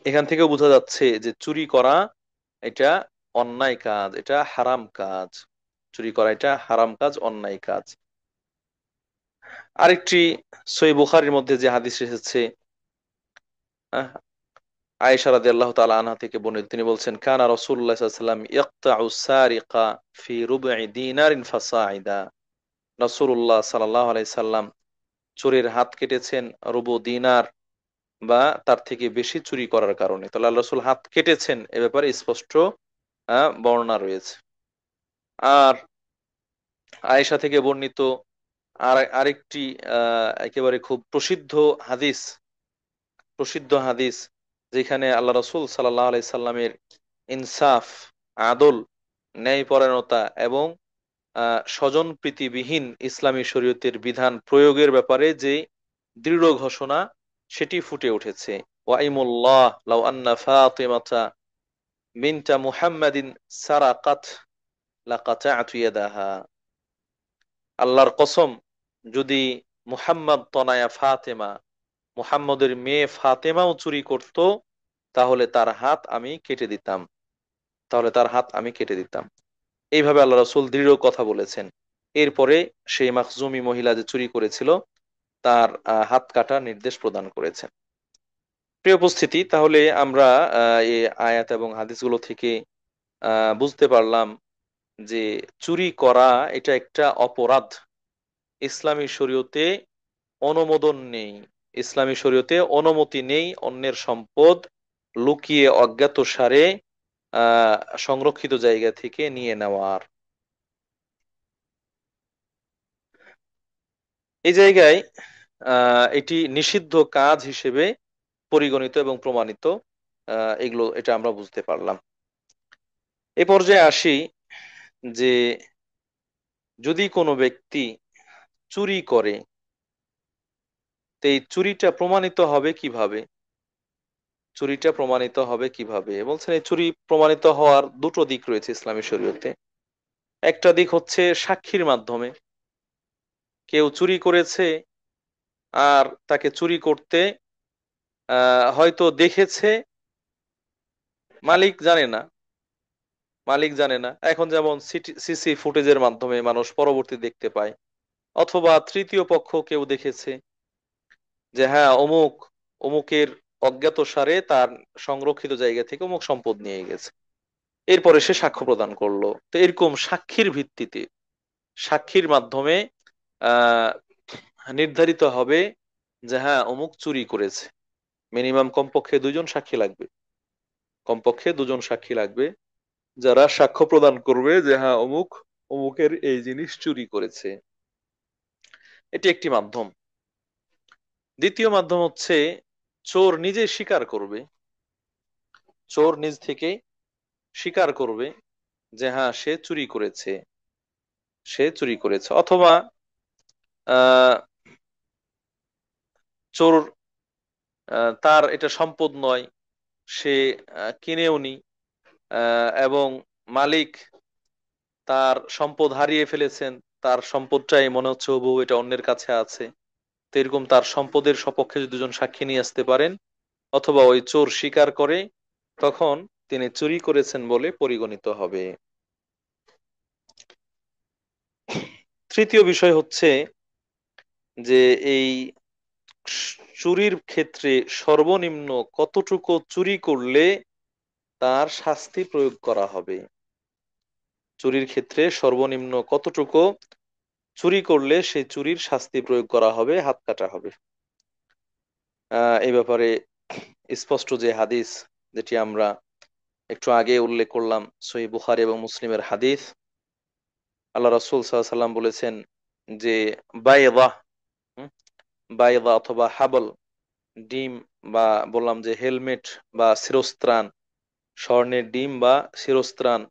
এখান থেকেও বোঝা যাচ্ছে যে চুরি করা এটা অন্যায় কাজ, এটা হারাম কাজ। চুরি করা এটা হারাম কাজ, অন্যায় কাজ। আরেকটি সহিহ বুখারীর মধ্যে যে হাদিস এসেছে, আহ, আয়েশা রাদিয়াল্লাহু তাআলা আনহা থেকে বর্ণিত, তিনি বলছেন, কানা রাসূলুল্লাহ সাল্লাল্লাহু আলাইহি ওয়াসাল্লাম ইয়াকতাউ সারিকা ফি রুব'i দিনারিন ফাসাইদা। রাসূলুল্লাহ সাল্লাল্লাহু আলাইহি সাল্লাম চোরের হাত কেটেছেন রুবু দিনার বা তার থেকে বেশি চুরি করার কারণে। তাহলে আল্লাহ রাসূল হাত কেটেছেন, এ ব্যাপারে স্পষ্ট বর্ণনা রয়েছে। আর আয়েশা থেকে বর্ণিত আরেকটি একেবারে খুব প্রসিদ্ধ হাদিস, যেখানে আল্লাহ রসুল সাল্লাহ আলাই সাল্লামের ইনসাফ, আদল, ন্যায়পরায়ণতা এবং স্বজন প্রীতিবিহীন ইসলামী শরীয়তের বিধান প্রয়োগের ব্যাপারে যে দৃঢ় ঘোষণা, সেটি ফুটে উঠেছে। ওয়াইমুল্লাহ লাউ আন্না ফাতিমাতা বিনতা মুহাম্মাদিন সারাকাত লাকাতা'তু ইয়াদাহা। আল্লাহর কসম, যদি মুহাম্মদ তনায়া ফাতেমা, মুহাম্মদের মেয়ে ফাতেমাও চুরি করত, তাহলে তার হাত আমি কেটে দিতাম, তাহলে তার হাত আমি কেটে দিতাম। এইভাবে আল্লাহ রাসূল দৃঢ় কথা বলেছেন। এরপরে সেই মাখজুমি মহিলা যে চুরি করেছিল, তার হাত কাটার নির্দেশ প্রদান করেছেন। প্রিয় উপস্থিতি, তাহলে আমরা এই আয়াত এবং হাদিসগুলো থেকে বুঝতে পারলাম যে চুরি করা এটা একটা অপরাধ। ইসলামী শরীয়তে অনুমোদন নেই, ইসলামী শরীয়তে অনুমতি নেই অন্যের সম্পদ লুকিয়ে অজ্ঞাতসারে আহ সংরক্ষিত জায়গা থেকে নিয়ে নেওয়ার। এই জায়গায় এটি নিষিদ্ধ কাজ হিসেবে পরিগণিত এবং প্রমাণিত। এটা আমরা বুঝতে পারলাম। এ পর্যায়ে আসি যে যদি কোনো ব্যক্তি চুরি করে, তো এই চুরিটা প্রমাণিত হবে কিভাবে? চুরিটা প্রমাণিত হবে কিভাবে বলছেন, এই চুরি প্রমাণিত হওয়ার দুটো দিক রয়েছে ইসলামী শরীয়তে। একটা দিক হচ্ছে সাক্ষীর মাধ্যমে। কেউ চুরি করেছে, আর তাকে চুরি করতে হয়তো দেখেছে, মালিক জানে না, মালিক জানে না। এখন যেমন সিসি ফুটেজের মাধ্যমে মানুষ পরবর্তী দেখতে পায়, অথবা তৃতীয় পক্ষ কেউ দেখেছে যে হ্যাঁ অমুক, অমুকের অজ্ঞাতসারে তার সংরক্ষিত জায়গা থেকে অমুক সম্পদ নিয়ে গেছে, এরপরে সে সাক্ষ্য প্রদান করলো। তো এরকম সাক্ষীর ভিত্তিতে, সাক্ষীর মাধ্যমে আহ নির্ধারিত হবে যে হ্যাঁ অমুক চুরি করেছে। মিনিমাম কমপক্ষে দুজন সাক্ষী লাগবে, কমপক্ষে দুজন সাক্ষী লাগবে, যারা সাক্ষ্য প্রদান করবে যে হ্যাঁ অমুক অমুকের এই জিনিস চুরি করেছে। এটি একটি মাধ্যম। দ্বিতীয় মাধ্যম হচ্ছে চোর নিজে স্বীকার করবে, চোর নিজ থেকে স্বীকার করবে যে হ্যাঁ সে চুরি করেছে, সে চুরি করেছে। অথবা আহ চোর তার এটা সম্পদ নয়, সে কিনেও নি, এবং মালিক তার সম্পদ হারিয়ে ফেলেছেন, তার সম্পদটাই মনে হচ্ছে হুবহু এটা অন্যের কাছে আছে। তো এরকম তার সম্পদের সপক্ষে যদি দুজন সাক্ষী নিয়ে আসতে পারেন, অথবা ওই চোর স্বীকার করে, তখন তিনি চুরি করেছেন বলে পরিগণিত হবে। তৃতীয় বিষয় হচ্ছে যে এই চুরির ক্ষেত্রে সর্বনিম্ন কতটুকু চুরি করলে তার শাস্তি প্রয়োগ করা হবে। চুরির ক্ষেত্রে সর্বনিম্ন কতটুকু চুরি করলে সেই চুরির শাস্তি প্রয়োগ করা হবে, হাত কাটা হবে। এই ব্যাপারে স্পষ্ট যে হাদিস, যেটি আমরা একটু আগে উল্লেখ করলাম, সহিহ বুখারী এবং মুসলিমের হাদিস। আল্লাহ রাসূল সাল্লাল্লাহু আলাইহি ওয়াসাল্লাম বলেছেন যে বাইদা, হুম, বাইদা অথবা হাবল, ডিম, বা বললাম যে হেলমেট বা শিরস্ত্রাণ, স্বর্ণের ডিম বা শিরস্ত্রাণ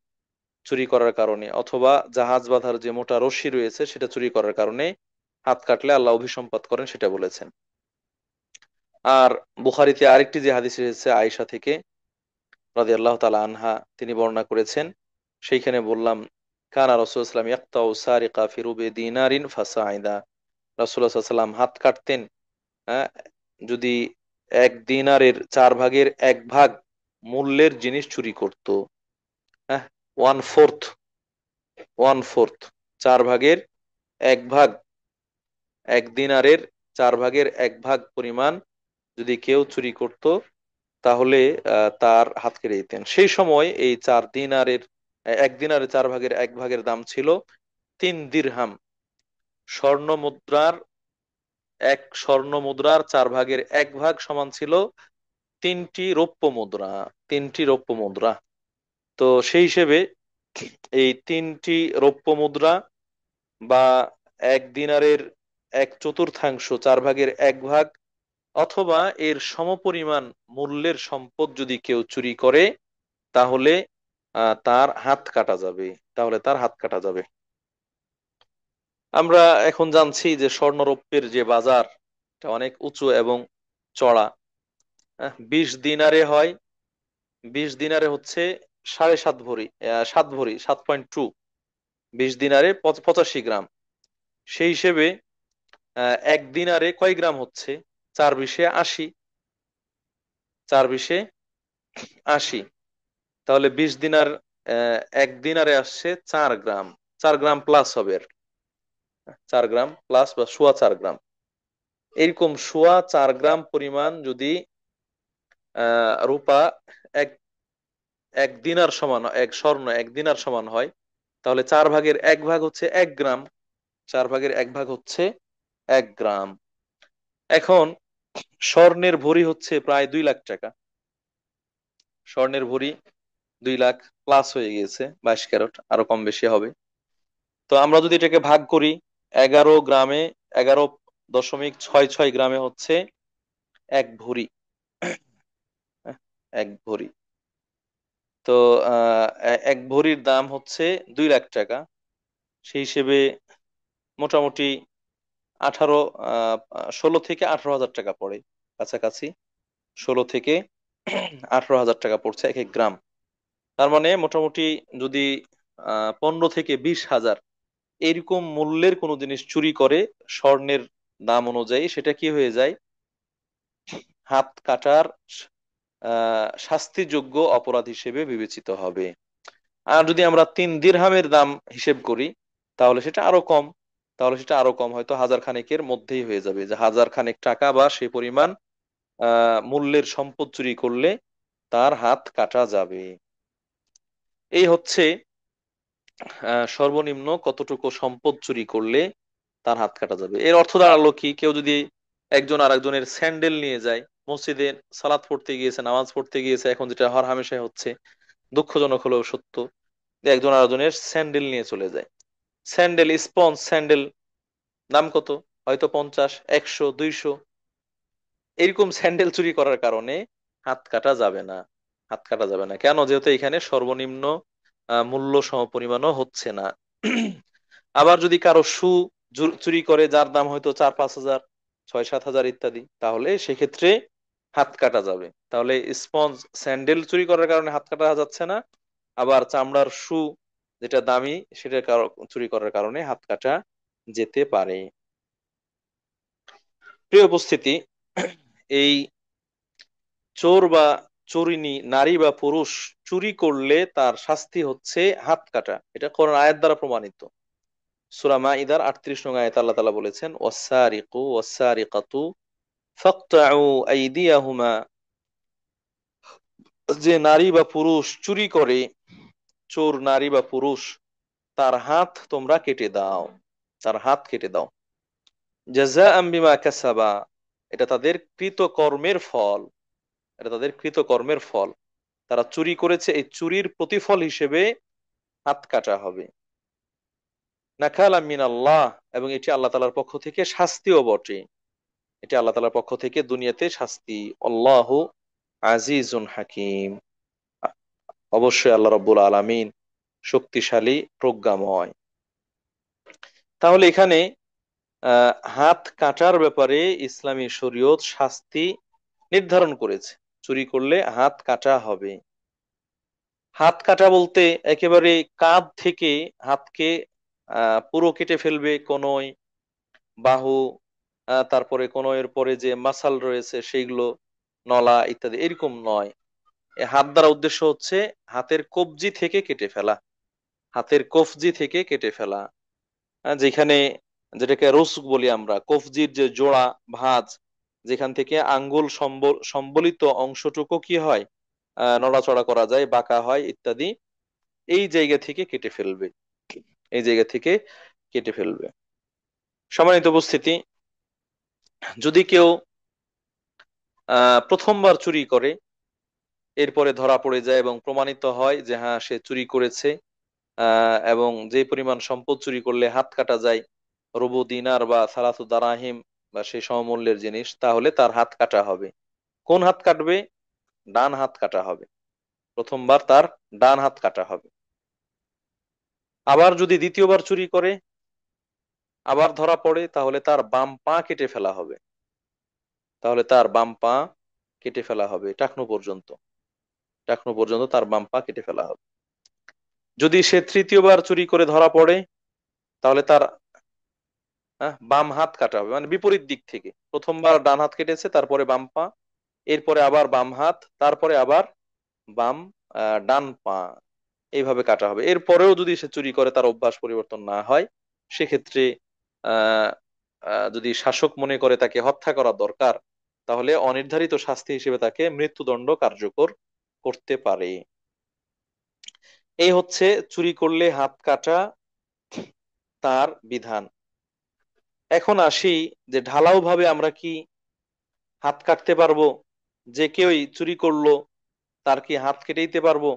চুরি করার কারণে, অথবা জাহাজ বাঁধার যে মোটা রশি রয়েছে সেটা চুরি করার কারণে হাত কাটলে আল্লাহ অভিসম্পাত করেন, সেটা বলেছেন। আর বুখারীতে আরেকটি যে হাদিস রয়েছে আয়েশা থেকে রাদিয়াল্লাহু তাআলা আনহা, তিনি বর্ণনা করেছেন, সেইখানে বললাম কানা রাসূলুল্লাহ সাল্লাল্লাহু আলাইহি ওয়াসাল্লাম ইয়াকতাউ সারিকা ফি রুবি দিনারিন ফাসাইদা। রাসূলুল্লাহ সাল্লাল্লাহু আলাইহি ওয়াসাল্লাম হাত কাটতেন, হ্যাঁ, যদি এক দিনারের 1/4 মূল্যের জিনিস চুরি করত। হ্যাঁ, ওয়ান ফোর্থ, ওয়ান ফোর্থ, 1/4 এক দিনারের 1/4 পরিমাণ যদি কেউ চুরি করত, তাহলে তার হাত কেটে দিতেন। সেই সময় এই 4 দিনারের, এক দিনারের 1/4 দাম ছিল 3 দিরহাম। স্বর্ণ মুদ্রার, এক স্বর্ণ মুদ্রার 1/4 সমান ছিল 3টি রৌপ্য মুদ্রা, 3টি রৌপ্য মুদ্রা। তো সেই হিসেবে এই 3টি রৌপ্য মুদ্রা বা এক দিনারের 1/4, 4/1, অথবা এর সমপরিমাণ মূল্যের সম্পদ যদি কেউ চুরি করে, তাহলে তার হাত কাটা যাবে, তাহলে তার হাত কাটা যাবে। আমরা এখন জানছি যে স্বর্ণরৌপ্যের যে বাজার, এটা অনেক উঁচু এবং চড়া। 20 দিনারে হয়, 20 দিনারে হচ্ছে 7.5 ভরি, 7 ভরি, 7.2। 20 দিনারে 85 গ্রাম। সেই হিসেবে এক দিনারে কয় গ্রাম হচ্ছে? 4 বিশে 80, 4 বিশে 80। তাহলে 20 দিনার, এক দিনারে আসছে 4 গ্রাম, 4 গ্রাম প্লাস হবে আর কি। 4 গ্রাম প্লাস বা সোয়া 4 গ্রাম, এরকম সোয়া 4 গ্রাম পরিমাণ যদি রূপা এক এক দিনার সমান, স্বর্ণ 1 দিনার সমান হয়, তাহলে 4/1 হচ্ছে 1 গ্রাম, 4/1 হচ্ছে 1 গ্রাম। এখন স্বর্ণের ভরি হচ্ছে প্রায় 2 লাখ টাকা। স্বর্ণের ভরি 2 লাখ প্লাস হয়ে গিয়েছে, 22 ক্যারেট, আরো কম বেশি হবে। তো আমরা যদি এটাকে ভাগ করি, 11 গ্রামে, 11.66 গ্রামে হচ্ছে 1 ভরি। হ্যাঁ, 1 ভরি। তো 1 ভরির দাম হচ্ছে 2 লাখ টাকা। সেই হিসেবে মোটামুটি 18, 16 থেকে 18 হাজার টাকা পড়ে, কাছাকাছি 16 থেকে 18 হাজার টাকা পড়ছে এক এক গ্রাম। তার মানে মোটামুটি যদি 15 থেকে 20 হাজার এরকম মূল্যের কোনো জিনিস চুরি করে স্বর্ণের দাম অনুযায়ী, সেটা কি হয়ে যায়? হাত কাটার শাস্তিযোগ্য অপরাধ হিসেবে বিবেচিত হবে। আর যদি আমরা 3 দিরহামের দাম হিসেব করি, তাহলে সেটা আরো কম, তাহলে সেটা আরো কম, হয়তো 1000 খানেকের মধ্যেই হয়ে যাবে, যে 1000 খানেক টাকা বা সেই পরিমাণ মূল্যের সম্পদ চুরি করলে তার হাত কাটা যাবে। এই হচ্ছে সর্বনিম্ন কতটুকু সম্পদ চুরি করলে তার হাত কাটা যাবে। এর অর্থ দাঁড়ালো কি, কেউ যদি একজন আরেকজনের স্যান্ডেল নিয়ে যায়, মসজিদে সালাত পড়তে গিয়েছে, নামাজ পড়তে গিয়েছে, এখন যেটা হর হামেশাই হচ্ছে, দুঃখজনক হলেও সত্য, যে একজন আরেকজনের স্যান্ডেল নিয়ে চলে যায়। স্যান্ডেল, স্পঞ্জ স্যান্ডেল, দাম কত? হয়তো 50, 100, 200। এরকম স্যান্ডেল চুরি করার কারণে হাত কাটা যাবে না। হাত কাটা যাবে না কেন? যেহেতু এখানে সর্বনিম্ন মূল্য সমপরিমাণও হচ্ছে না। আবার যদি কারো শু চুরি করে, যার দাম হয়তো 4-5 হাজার, 6-7 হাজার ইত্যাদি, তাহলে সেক্ষেত্রে হাত কাটা যাবে। তাহলে স্পঞ্জ স্যান্ডেল চুরি করার কারণে হাত কাটা যাচ্ছে না, আবার চামড়ার শু যেটা দামি সেটা চুরি করার কারণে হাত কাটা যেতে পারে। প্রিয় উপস্থিতি, এই চোর বা চোরিনী, নারী বা পুরুষ, চুরি করলে তার শাস্তি হচ্ছে হাত কাটা। এটা কোরআন আয়াত দ্বারা প্রমাণিত। সূরা মাইদার 38 নং আয়াতে আল্লাহ তাআলা বলেছেন, ওয়াস-সারিকু ওয়াস-সারিকাতু ফাকতাউ আইদিয়াহুমা, যে নারী বা পুরুষ চুরি করে, চোর নারী বা পুরুষ, তার হাত তোমরা কেটে দাও, তার হাত কেটে দাও। জাযাআম বিমা কাসাবা, এটা তাদের কৃতকর্মের ফল, এটা তাদের কৃতকর্মের ফল। তারা চুরি করেছে, এই চুরির প্রতিফল হিসেবে হাত কাটা হবে। নাকালা মিন আল্লাহ, এবং এটি আল্লাহ তাআলার পক্ষ থেকে শাস্তিও বটে। এটি আল্লাহ তাআলার পক্ষ থেকে দুনিয়াতে শাস্তি। আল্লাহু আজিজুন হাকিম। অবশ্যই আল্লাহ রাব্বুল আলামিন শক্তিশালী, প্রজ্ঞাময়। তাহলে এখানে হাত কাটার ব্যাপারে ইসলামী শরীয়ত শাস্তি নির্ধারণ করেছে। চুরি করলে হাত কাটা হবে। হাত কাটা বলতে একেবারে কাঁধ থেকে হাতকে পুরো কেটে ফেলবে, কনুই, বাহু, তারপরে কনুইয়ের পরে যে মাসাল রয়েছে সেইগুলো, নলা ইত্যাদি, এরকম নয়। এ হাত দ্বারা উদ্দেশ্য হচ্ছে হাতের কবজি থেকে কেটে ফেলা, হাতের কফজি থেকে কেটে ফেলা। যেখানে, যেটাকে রুসক বলি আমরা, কফজির যে জোড়া ভাঁজ, যেখান থেকে আঙ্গুল সম্বলিত অংশটুকু কি হয়, নড়াচড়া করা যায়, বাঁকা হয় ইত্যাদি, এই জায়গা থেকে কেটে ফেলবে, এই জায়গা থেকে কেটে ফেলবে। সম্মানিত উপস্থিতি, যদি কেউ প্রথমবার চুরি করে, এরপরে ধরা পড়ে যায় এবং প্রমাণিত হয় যে হ্যাঁ সে চুরি করেছে, এবং যে পরিমাণ সম্পদ চুরি করলে হাত কাটা যায়, রুবু দিনার বা সালাসু দারাহিম বা সেই সমমূল্যের জিনিস, তাহলে তার হাত কাটা হবে। কোন হাত কাটবে? ডান হাত কাটা হবে। প্রথমবার তার ডান হাত কাটা হবে। আবার যদি দ্বিতীয়বার চুরি করে, আবার ধরা পড়ে, তাহলে তার বাম পা কেটে ফেলা হবে। তাহলে তার বাম পা কেটে ফেলা হবে, টাকনু পর্যন্ত, টাকনু পর্যন্ত তার বাম পা কেটে ফেলা হবে। যদি সে তৃতীয়বার চুরি করে ধরা পড়ে, তাহলে তার বাম হাত কাটা হবে, মানে বিপরীত দিক থেকে। প্রথমবার ডান হাত কেটেছে, তারপরে বাম পা, এরপরে আবার বাম হাত, তারপরে আবার বাম ডান পা, এইভাবে কাটা হবে। এরপরেও যদি সে চুরি করে, তার অভ্যাস পরিবর্তন না হয়, সেক্ষেত্রে আহ যদি শাসক মনে করে তাকে হত্যা করা দরকার, তাহলে অনির্ধারিত শাস্তি হিসেবে তাকে মৃত্যুদণ্ড কার্যকর করতে পারে। এই হচ্ছে চুরি করলে হাত কাটা, তার বিধান। এখন আসি যে ঢালাও ভাবে আমরা কি হাত কাটতে পারবো? যে কেউই চুরি করলো তার কি হাত কেটে দিতে পারবো,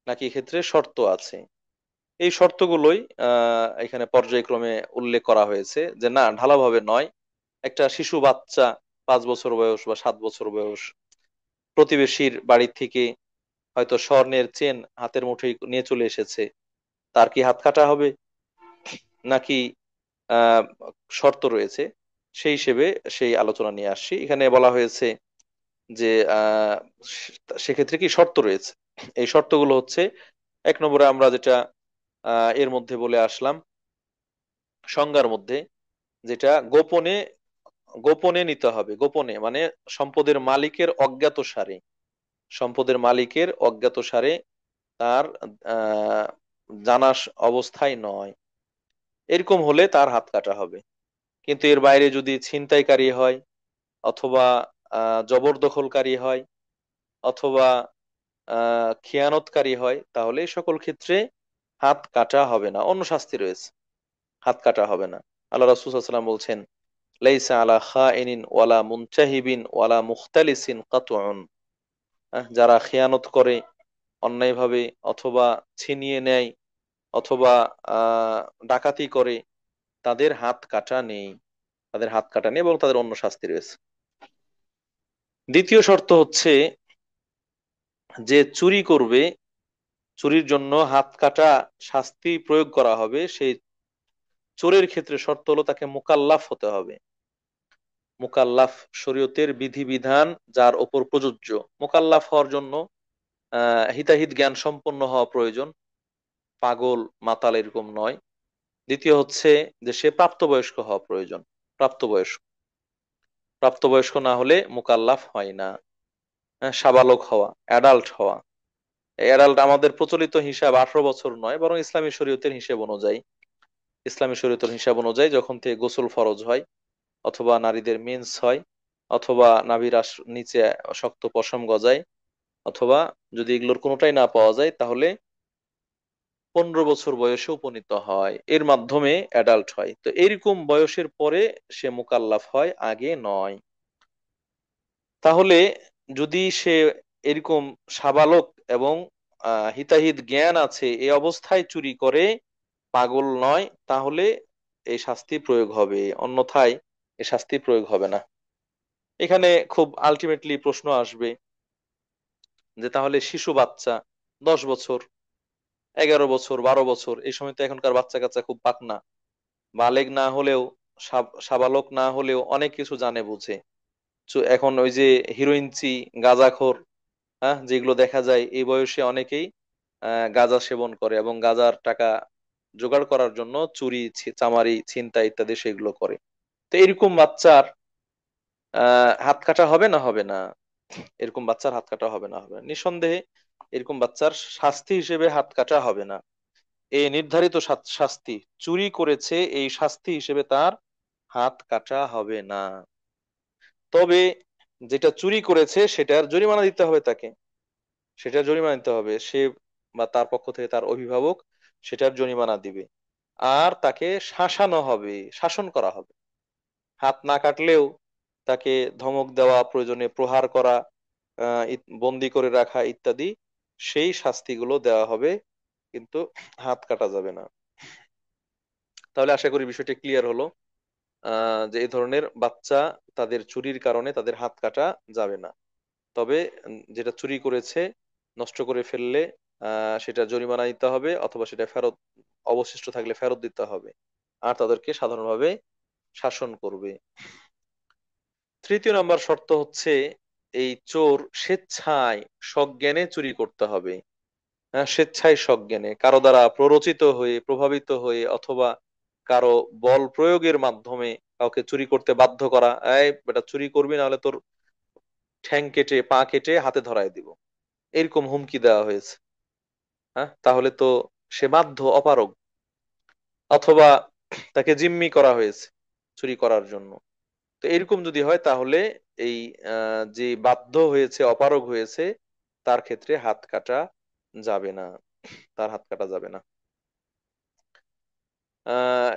নাকি এক্ষেত্রে শর্ত আছে? এই শর্তগুলোই এখানে পর্যায়ক্রমে উল্লেখ করা হয়েছে, যে না, ঢালাওভাবে নয়। একটা শিশু বাচ্চা, 5 বছর বয়স বা 7 বছর বয়স, প্রতিবেশীর বাড়ি থেকে হয়তো স্বর্ণের চেন হাতের মুঠোয় নিয়ে চলে এসেছে, তার কি হাত কাটা হবে, নাকি আহ শর্ত রয়েছে? সেই হিসেবে সেই আলোচনা নিয়ে আসছি। এখানে বলা হয়েছে যে সেক্ষেত্রে কি শর্ত রয়েছে। এই শর্তগুলো হচ্ছে, 1 নম্বরে আমরা যেটা এর মধ্যে বলে আসলাম, সংজ্ঞার মধ্যে, যেটা গোপনে, গোপনে নিতে হবে। গোপনে মানে সম্পদের মালিকের অজ্ঞাত সারে, সম্পদের মালিকের অজ্ঞাত সারে, তার আহ জানা অবস্থায় নয়, এরকম হলে তার হাত কাটা হবে। কিন্তু এর বাইরে যদি ছিনতাইকারী হয়, অথবা জবরদখলকারী হয়, অথবা খিয়ানতকারী হয়, তাহলে এই সকল ক্ষেত্রে হাত কাটা হবে না, অন্য শাস্তি রয়েছে, হাত কাটা হবে না। আল্লাহ রাসূল সাল্লাল্লাহু আলাইহি ওয়াসাল্লাম বলছেন, লাইসা আলা খাইনিন ওয়ালা মুনতাহিবিন ওয়ালা মুখতালিসিন কাতউন। যারা খেয়ানত করে অন্যায়ভাবে, অথবা ছিনিয়ে নেয়, অথবা আহ ডাকাতি করে, তাদের হাত কাটা নেই, তাদের হাত কাটা নেই, এবং তাদের অন্য শাস্তি রয়েছে। দ্বিতীয় শর্ত হচ্ছে, যে চুরি করবে, চুরির জন্য হাত কাটা শাস্তি প্রয়োগ করা হবে, সেই চোরের ক্ষেত্রে শর্ত হলো তাকে মুকাল্লাফ হতে হবে। মুকাল্লাফ, শরীয়তের বিধিবিধান যার ওপর প্রযোজ্য। মুকাল্লাফ হওয়ার জন্য হিতাহিত জ্ঞান সম্পন্ন হওয়া প্রয়োজন, পাগল মাতাল এরকম নয়। দ্বিতীয় হচ্ছে যে সে প্রাপ্তবয়স্ক হওয়া প্রয়োজন। প্রাপ্তবয়স্ক, প্রাপ্তবয়স্ক না হলে মুকাল্লাফ হয় না। সাবালক হওয়া, অ্যাডাল্ট হওয়া। অ্যাডাল্ট আমাদের প্রচলিত হিসাব 18 বছর নয়, বরং ইসলামী শরীয়তের হিসেব অনুযায়ী, ইসলামী শরীয়তের হিসাব অনুযায়ী যখন থেকে গোসল ফরজ হয়, অথবা নারীদের মেন্স হয়, অথবা নাভির নিচে শক্ত পশম গজায়, অথবা যদি এগুলোর কোনোটাই না পাওয়া যায়, তাহলে 15 বছর বয়সে উপনীত হয়, এর মাধ্যমে অ্যাডাল্ট হয়। তো এরকম বয়সের পরে সে মুকাল্লাফ হয়, আগে নয়। তাহলে যদি সে এরকম সাবালক এবং হিতাহিত জ্ঞান আছে এই অবস্থায় চুরি করে, পাগল নয়, তাহলে এই শাস্তি প্রয়োগ হবে, অন্যথায় এই শাস্তি প্রয়োগ হবে না। এখানে খুব আলটিমেটলি প্রশ্ন আসবে যে তাহলে শিশু বাচ্চা 10 বছর, 11 বছর, 12 বছর, এই সময় তো এখনকার বাচ্চা কাচ্চা খুব পাকনা, বালেগ না হলেও, সাবালক না হলেও অনেক কিছু জানে বুঝে। এখন ওই যে হিরোইনচি, গাঁজাখোর, হ্যাঁ, যেগুলো দেখা যায় এই বয়সে অনেকেই গাঁজা সেবন করে এবং গাঁজার টাকা জোগাড় করার জন্য চুরি, চামারি, ছিনতাই ইত্যাদি সেগুলো করে। তো এরকম বাচ্চার হাত কাটা হবে না হবে না? এরকম বাচ্চার হাত কাটা হবে না হবে না? নিঃসন্দেহে এরকম বাচ্চার শাস্তি হিসেবে হাত কাটা হবে না। এই নির্ধারিত শাস্তি, চুরি করেছে এই শাস্তি হিসেবে তার হাত কাটা হবে না। তবে যেটা চুরি করেছে সেটার জরিমানা দিতে হবে তাকে, সেটার জরিমানা দিতে হবে সে বা তার পক্ষ থেকে তার অভিভাবক সেটার জরিমানা দিবে। আর তাকে শাসানো হবে, শাসন করা হবে। হাত না কাটলেও তাকে ধমক দেওয়া, প্রয়োজনে প্রহার করা, বন্দি করে রাখা ইত্যাদি সেই শাস্তিগুলো দেওয়া হবে, কিন্তু হাত কাটা যাবে না। তাহলে আশা করি বিষয়টি ক্লিয়ার হলো, যে এই ধরনের বাচ্চা, তাদের চুরির কারণে তাদের হাত কাটা যাবে না। তবে যেটা চুরি করেছে, নষ্ট করে ফেললে সেটা জরিমানা দিতে হবে, অথবা সেটা ফেরত, অবশিষ্ট থাকলে ফেরত দিতে হবে। আর তাদেরকে সাধারণভাবে শাসন করবে। তৃতীয় নম্বর শর্ত হচ্ছে, এই চোর স্বেচ্ছায় সজ্ঞানে চুরি করতে হবে। হ্যাঁ, স্বেচ্ছায় সজ্ঞানে, কারো দ্বারা প্ররোচিত হয়ে, প্রভাবিত হয়ে, অথবা কারো বল প্রয়োগের মাধ্যমে কাউকে চুরি করতে বাধ্য করা, এই বেটা চুরি করবি না হলে তোর ঠ্যাং কেটে, পা কেটে হাতে ধরায় দিব, এরকম হুমকি দেওয়া হয়েছে। হ্যাঁ, তাহলে তো সে বাধ্য, অপারগ। অথবা তাকে জিম্মি করা হয়েছে চুরি করার জন্য। তো এরকম যদি হয় তাহলে এই যে বাধ্য হয়েছে, অপারগ হয়েছে, তার ক্ষেত্রে হাত কাটা যাবে না, তার হাত কাটা যাবে না।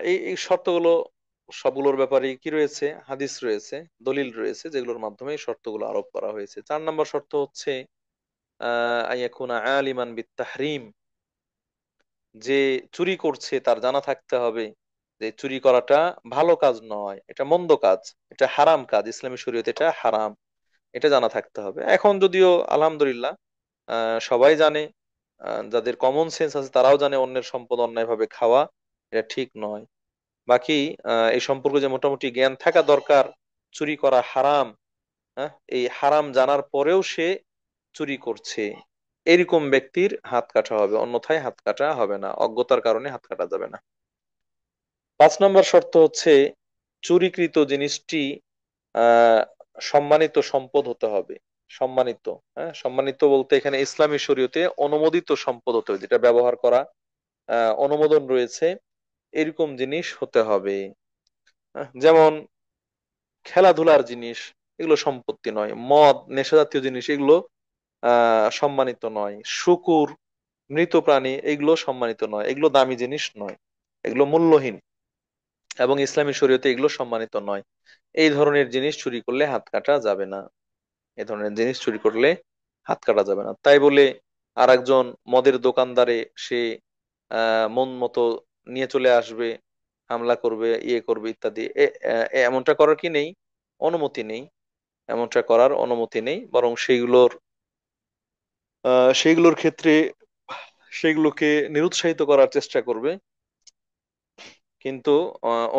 এই এই শর্তগুলো সবগুলোর ব্যাপারে কি রয়েছে, হাদিস রয়েছে, দলিল রয়েছে, যেগুলোর মাধ্যমে এই শর্তগুলো আরোপ করা হয়েছে। 4 নম্বর শর্ত হচ্ছে আইয়াকুনা আলিমান বিত্তাহরিম, যে চুরি করছে তার জানা থাকতে হবে যে চুরি করাটা ভালো কাজ নয়, এটা মন্দ কাজ, এটা হারাম কাজ, ইসলামী শরীয়তে এটা হারাম, এটা জানা থাকতে হবে। এখন যদিও আলহামদুলিল্লাহ সবাই জানে, যাদের কমন সেন্স আছে তারাও জানে অন্যের সম্পদ অন্যায়ভাবে খাওয়া এটা ঠিক নয়। বাকি এই সম্পর্কে যে মোটামুটি জ্ঞান থাকা দরকার, চুরি করা হারাম, হ্যাঁ, এই হারাম জানার পরেও সে চুরি করছে, এরকম ব্যক্তির হাত কাটা হবে, অন্যথায় হাত কাটা হবে না, অজ্ঞতার কারণে হাত কাটা যাবে না। 5 নম্বর শর্ত হচ্ছে, চুরিকৃত জিনিসটি আহ সম্মানিত সম্পদ হতে হবে। সম্মানিত, হ্যাঁ, সম্মানিত বলতে এখানে ইসলামী শরীয়তে অনুমোদিত সম্পদ হতে হবে, যেটা ব্যবহার করা অনুমোদন রয়েছে, এরকম জিনিস হতে হবে। যেমন খেলাধুলার জিনিস, এগুলো সম্পত্তি নয়। মদ, নেশা জাতীয় জিনিস, এগুলো সম্মানিত নয়। শূকর, মৃত প্রাণী, এগুলো সম্মানিত নয়, এগুলো দামি জিনিস নয়, এগুলো মূল্যহীন, এবং ইসলামী শরীয়তে এগুলো সম্মানিত নয়। এই ধরনের জিনিস চুরি করলে হাত কাটা যাবে না, এই ধরনের জিনিস চুরি করলে হাত কাটা যাবে না। তাই বলে আর একজন মদের দোকানদারে সে মন মতো নিয়ে চলে আসবে, হামলা করবে, ইয়ে করবে ইত্যাদি, এমনটা করার কি নেই, অনুমতি নেই, এমনটা করার অনুমতি নেই। বরং সেইগুলোর ক্ষেত্রে সেগুলোকে নিরুৎসাহিত করার চেষ্টা করবে, কিন্তু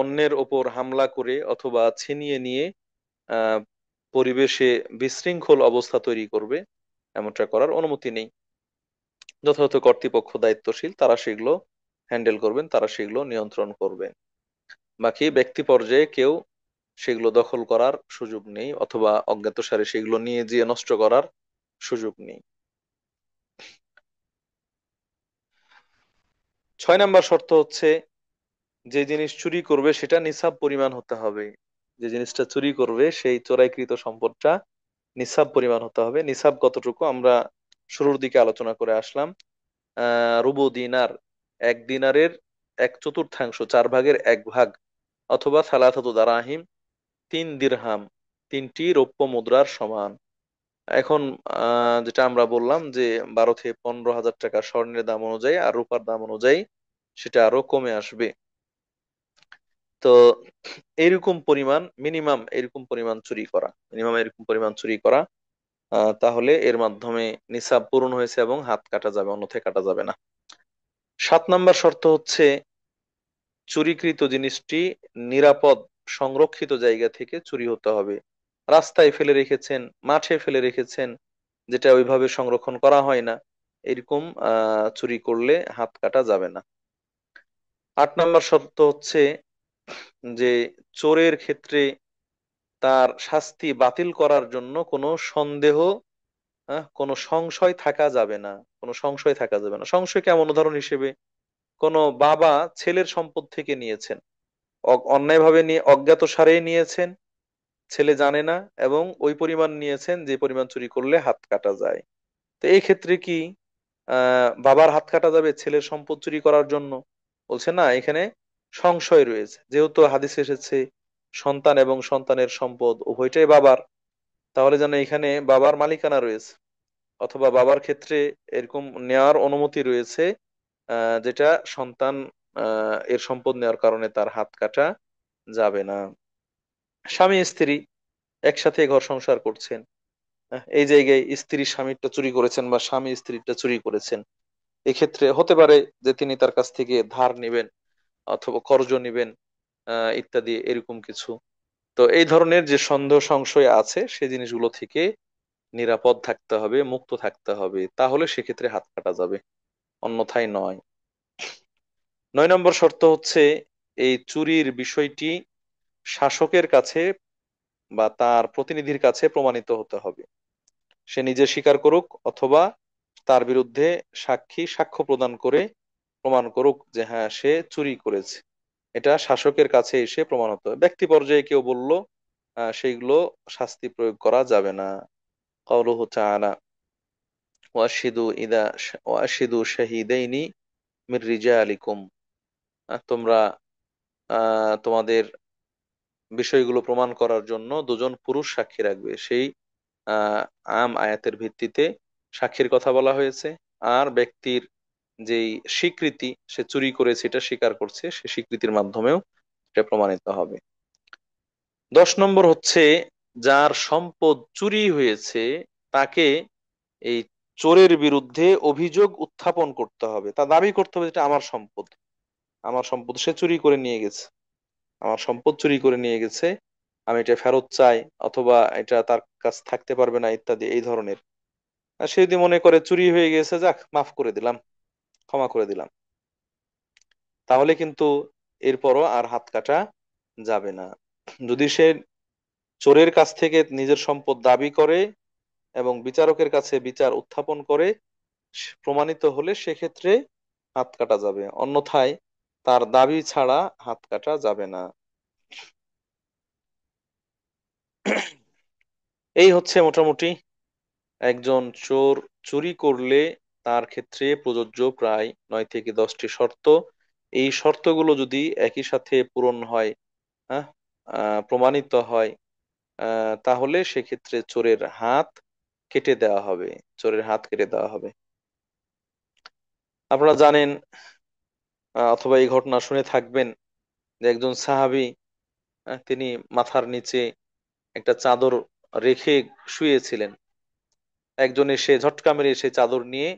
অন্যের ওপর হামলা করে অথবা ছিনিয়ে নিয়ে আহ পরিবেশে বিশৃঙ্খল অবস্থা তৈরি করবে, এমনটা করার অনুমতি নেই। যথাযথ কর্তৃপক্ষ দায়িত্বশীল, তারা সেগুলো হ্যান্ডেল করবেন, তারা সেগুলো নিয়ন্ত্রণ করবেন। বাকি ব্যক্তি পর্যায়ে কেউ সেগুলো দখল করার সুযোগ নেই, অথবা অজ্ঞাতসারে সেগুলো নিয়ে যেয়ে নষ্ট করার সুযোগ নেই। 6 নম্বর শর্ত হচ্ছে, যে জিনিস চুরি করবে সেটা নিসাব পরিমাণ হতে হবে। যে জিনিসটা চুরি করবে সেই চোরাইকৃত সম্পদটা নিসাব পরিমাণ হতে হবে। নিসাব কতটুকু আমরা শুরুর দিকে আলোচনা করে আসলাম। রুবু দিনার, 1 দিনারের 1/4, 4 ভাগের 1 ভাগ, অথবা সালাসাতু দারাহিম, 3 দিরহাম, 3টি রৌপ্য মুদ্রার সমান। এখন যেটা আমরা বললাম যে 12 থেকে 15 হাজার টাকা স্বর্ণের দাম অনুযায়ী আর রূপার দাম অনুযায়ী সেটা আরো কমে আসবে। তো এইরকম পরিমাণ মিনিমাম, এরকম পরিমাণ চুরি করা, মিনিমাম এরকম পরিমাণ চুরি করা, তাহলে এর মাধ্যমে নিসাব পূরণ হয়েছে এবং হাত কাটা যাবে, অন্যথায় কাটা যাবে না। 7 নম্বর শর্ত হচ্ছে চুরিকৃত জিনিসটি নিরাপদ সংরক্ষিত জায়গা থেকে চুরি হতে হবে। রাস্তায় ফেলে রেখেছেন, মাঠে ফেলে রেখেছেন, যেটা ওইভাবে সংরক্ষণ করা হয় না, এরকম চুরি করলে হাত কাটা যাবে না। 8 নম্বর শর্ত হচ্ছে যে চোরের ক্ষেত্রে তার শাস্তি বাতিল করার জন্য কোনো সন্দেহ, কোনো সংশয় থাকা যাবে না। কোনো সংশয় থাকা যাবে না। সংশয় কেমন? উদাহরণ হিসেবে কোনো বাবা ছেলের সম্পদ থেকে নিয়েছেন, অন্যায়ভাবে নিয়ে অজ্ঞাত সারে নিয়েছেন, ছেলে জানে না, এবং ওই পরিমাণ নিয়েছেন যে পরিমাণ চুরি করলে হাত কাটা যায়। তো এই ক্ষেত্রে কি বাবার হাত কাটা যাবে ছেলের সম্পদ চুরি করার জন্য? বলছে না, এখানে সংশয় রয়েছে। যেহেতু হাদিসে এসেছে সন্তান এবং সন্তানের সম্পদ উভয়টাই বাবার, তাহলে যেন এখানে বাবার মালিকানা রয়েছে, অথবা বাবার ক্ষেত্রে এরকম নেওয়ার অনুমতি রয়েছে, যেটা সন্তান এর সম্পদ নেওয়ার কারণে তার হাত কাটা যাবে না। স্বামী স্ত্রী একসাথে ঘর সংসার করছেন, এই জায়গায় স্ত্রী স্বামীরটা চুরি করেছেন বা স্বামী স্ত্রীরটা চুরি করেছেন, এক্ষেত্রে হতে পারে যে তিনি তার কাছ থেকে ধার নেবেন অথবা কর্জ নেবেন, ইত্যাদি এরকম কিছু। তো এই ধরনের যে সন্দেহ সংশয় আছে সেই জিনিসগুলো থেকে নিরাপদ থাকতে হবে, মুক্ত থাকতে হবে, তাহলে সেক্ষেত্রে হাত কাটা যাবে, অন্যথায় নয়। 9 নম্বর শর্ত হচ্ছে এই চুরির বিষয়টি শাসকের কাছে বা তার প্রতিনিধির কাছে প্রমাণিত হতে হবে। সে নিজে স্বীকার করুক অথবা তার বিরুদ্ধে সাক্ষী সাক্ষ্য প্রদান করে প্রমাণ করুক যে হ্যাঁ সে চুরি করেছে। এটা শাসকের কাছে এসে প্রমাণ হতে হবে। ব্যক্তি পর্যায়ে কেউ বলল, সেইগুলো শাস্তি প্রয়োগ করা যাবে না। কাউলুহু তাআলা ওয়াশহিদু ইদা ওয়াশহিদু শাহিদাইনি মির রিজালিকুম, তোমরা তোমাদের বিষয়গুলো প্রমাণ করার জন্য দুজন পুরুষ সাক্ষী রাখবে। সেই আহ আয়াতের ভিত্তিতে সাক্ষীর কথা বলা হয়েছে। আর ব্যক্তির যেই স্বীকৃতি, সে চুরি করেছে এটা স্বীকার করছে, সে স্বীকৃতির মাধ্যমেও এটা প্রমাণিত হবে। 10 নম্বর হচ্ছে যার সম্পদ চুরি হয়েছে তাকে এই চোরের বিরুদ্ধে অভিযোগ উত্থাপন করতে হবে। তা দাবি করতে হবে যেটা আমার সম্পদ, আমার সম্পদ সে চুরি করে নিয়ে গেছে, আমার সম্পদ চুরি করে নিয়ে গেছে, আমি এটা ফেরত চাই, অথবা এটা তার কাছ থাকতে পারবে না, ইত্যাদি এই ধরনের। আর সে যদি মনে করে চুরি হয়ে গেছে, যাক মাফ করে দিলাম, ক্ষমা করে দিলাম, তাহলে কিন্তু এরপরও আর হাত কাটা যাবে না। যদি সে চোরের কাছ থেকে নিজের সম্পদ দাবি করে এবং বিচারকের কাছে বিচার উত্থাপন করে প্রমাণিত হলে সেক্ষেত্রে হাত কাটা যাবে, অন্যথায় তার দাবি ছাড়া হাত কাটা যাবে না। এই হচ্ছে মোটামুটি একজন চোর চুরি করলে তার ক্ষেত্রে প্রযোজ্য প্রায় 9 থেকে 10টি শর্ত। এই শর্তগুলো যদি একই সাথে পূরণ হয়, হ্যাঁ, প্রমাণিত হয়, তাহলে সেক্ষেত্রে চোরের হাত কেটে দেওয়া হবে, চোরের হাত কেটে দেওয়া হবে। আপনারা জানেন, অথবা এই ঘটনা শুনে থাকবেন, যে একজন সাহাবী, তিনি মাথার নিচে একটা চাদর রেখে শুয়েছিলেন। একজন এসে ঝটকা মেরে সেই চাদর নিয়ে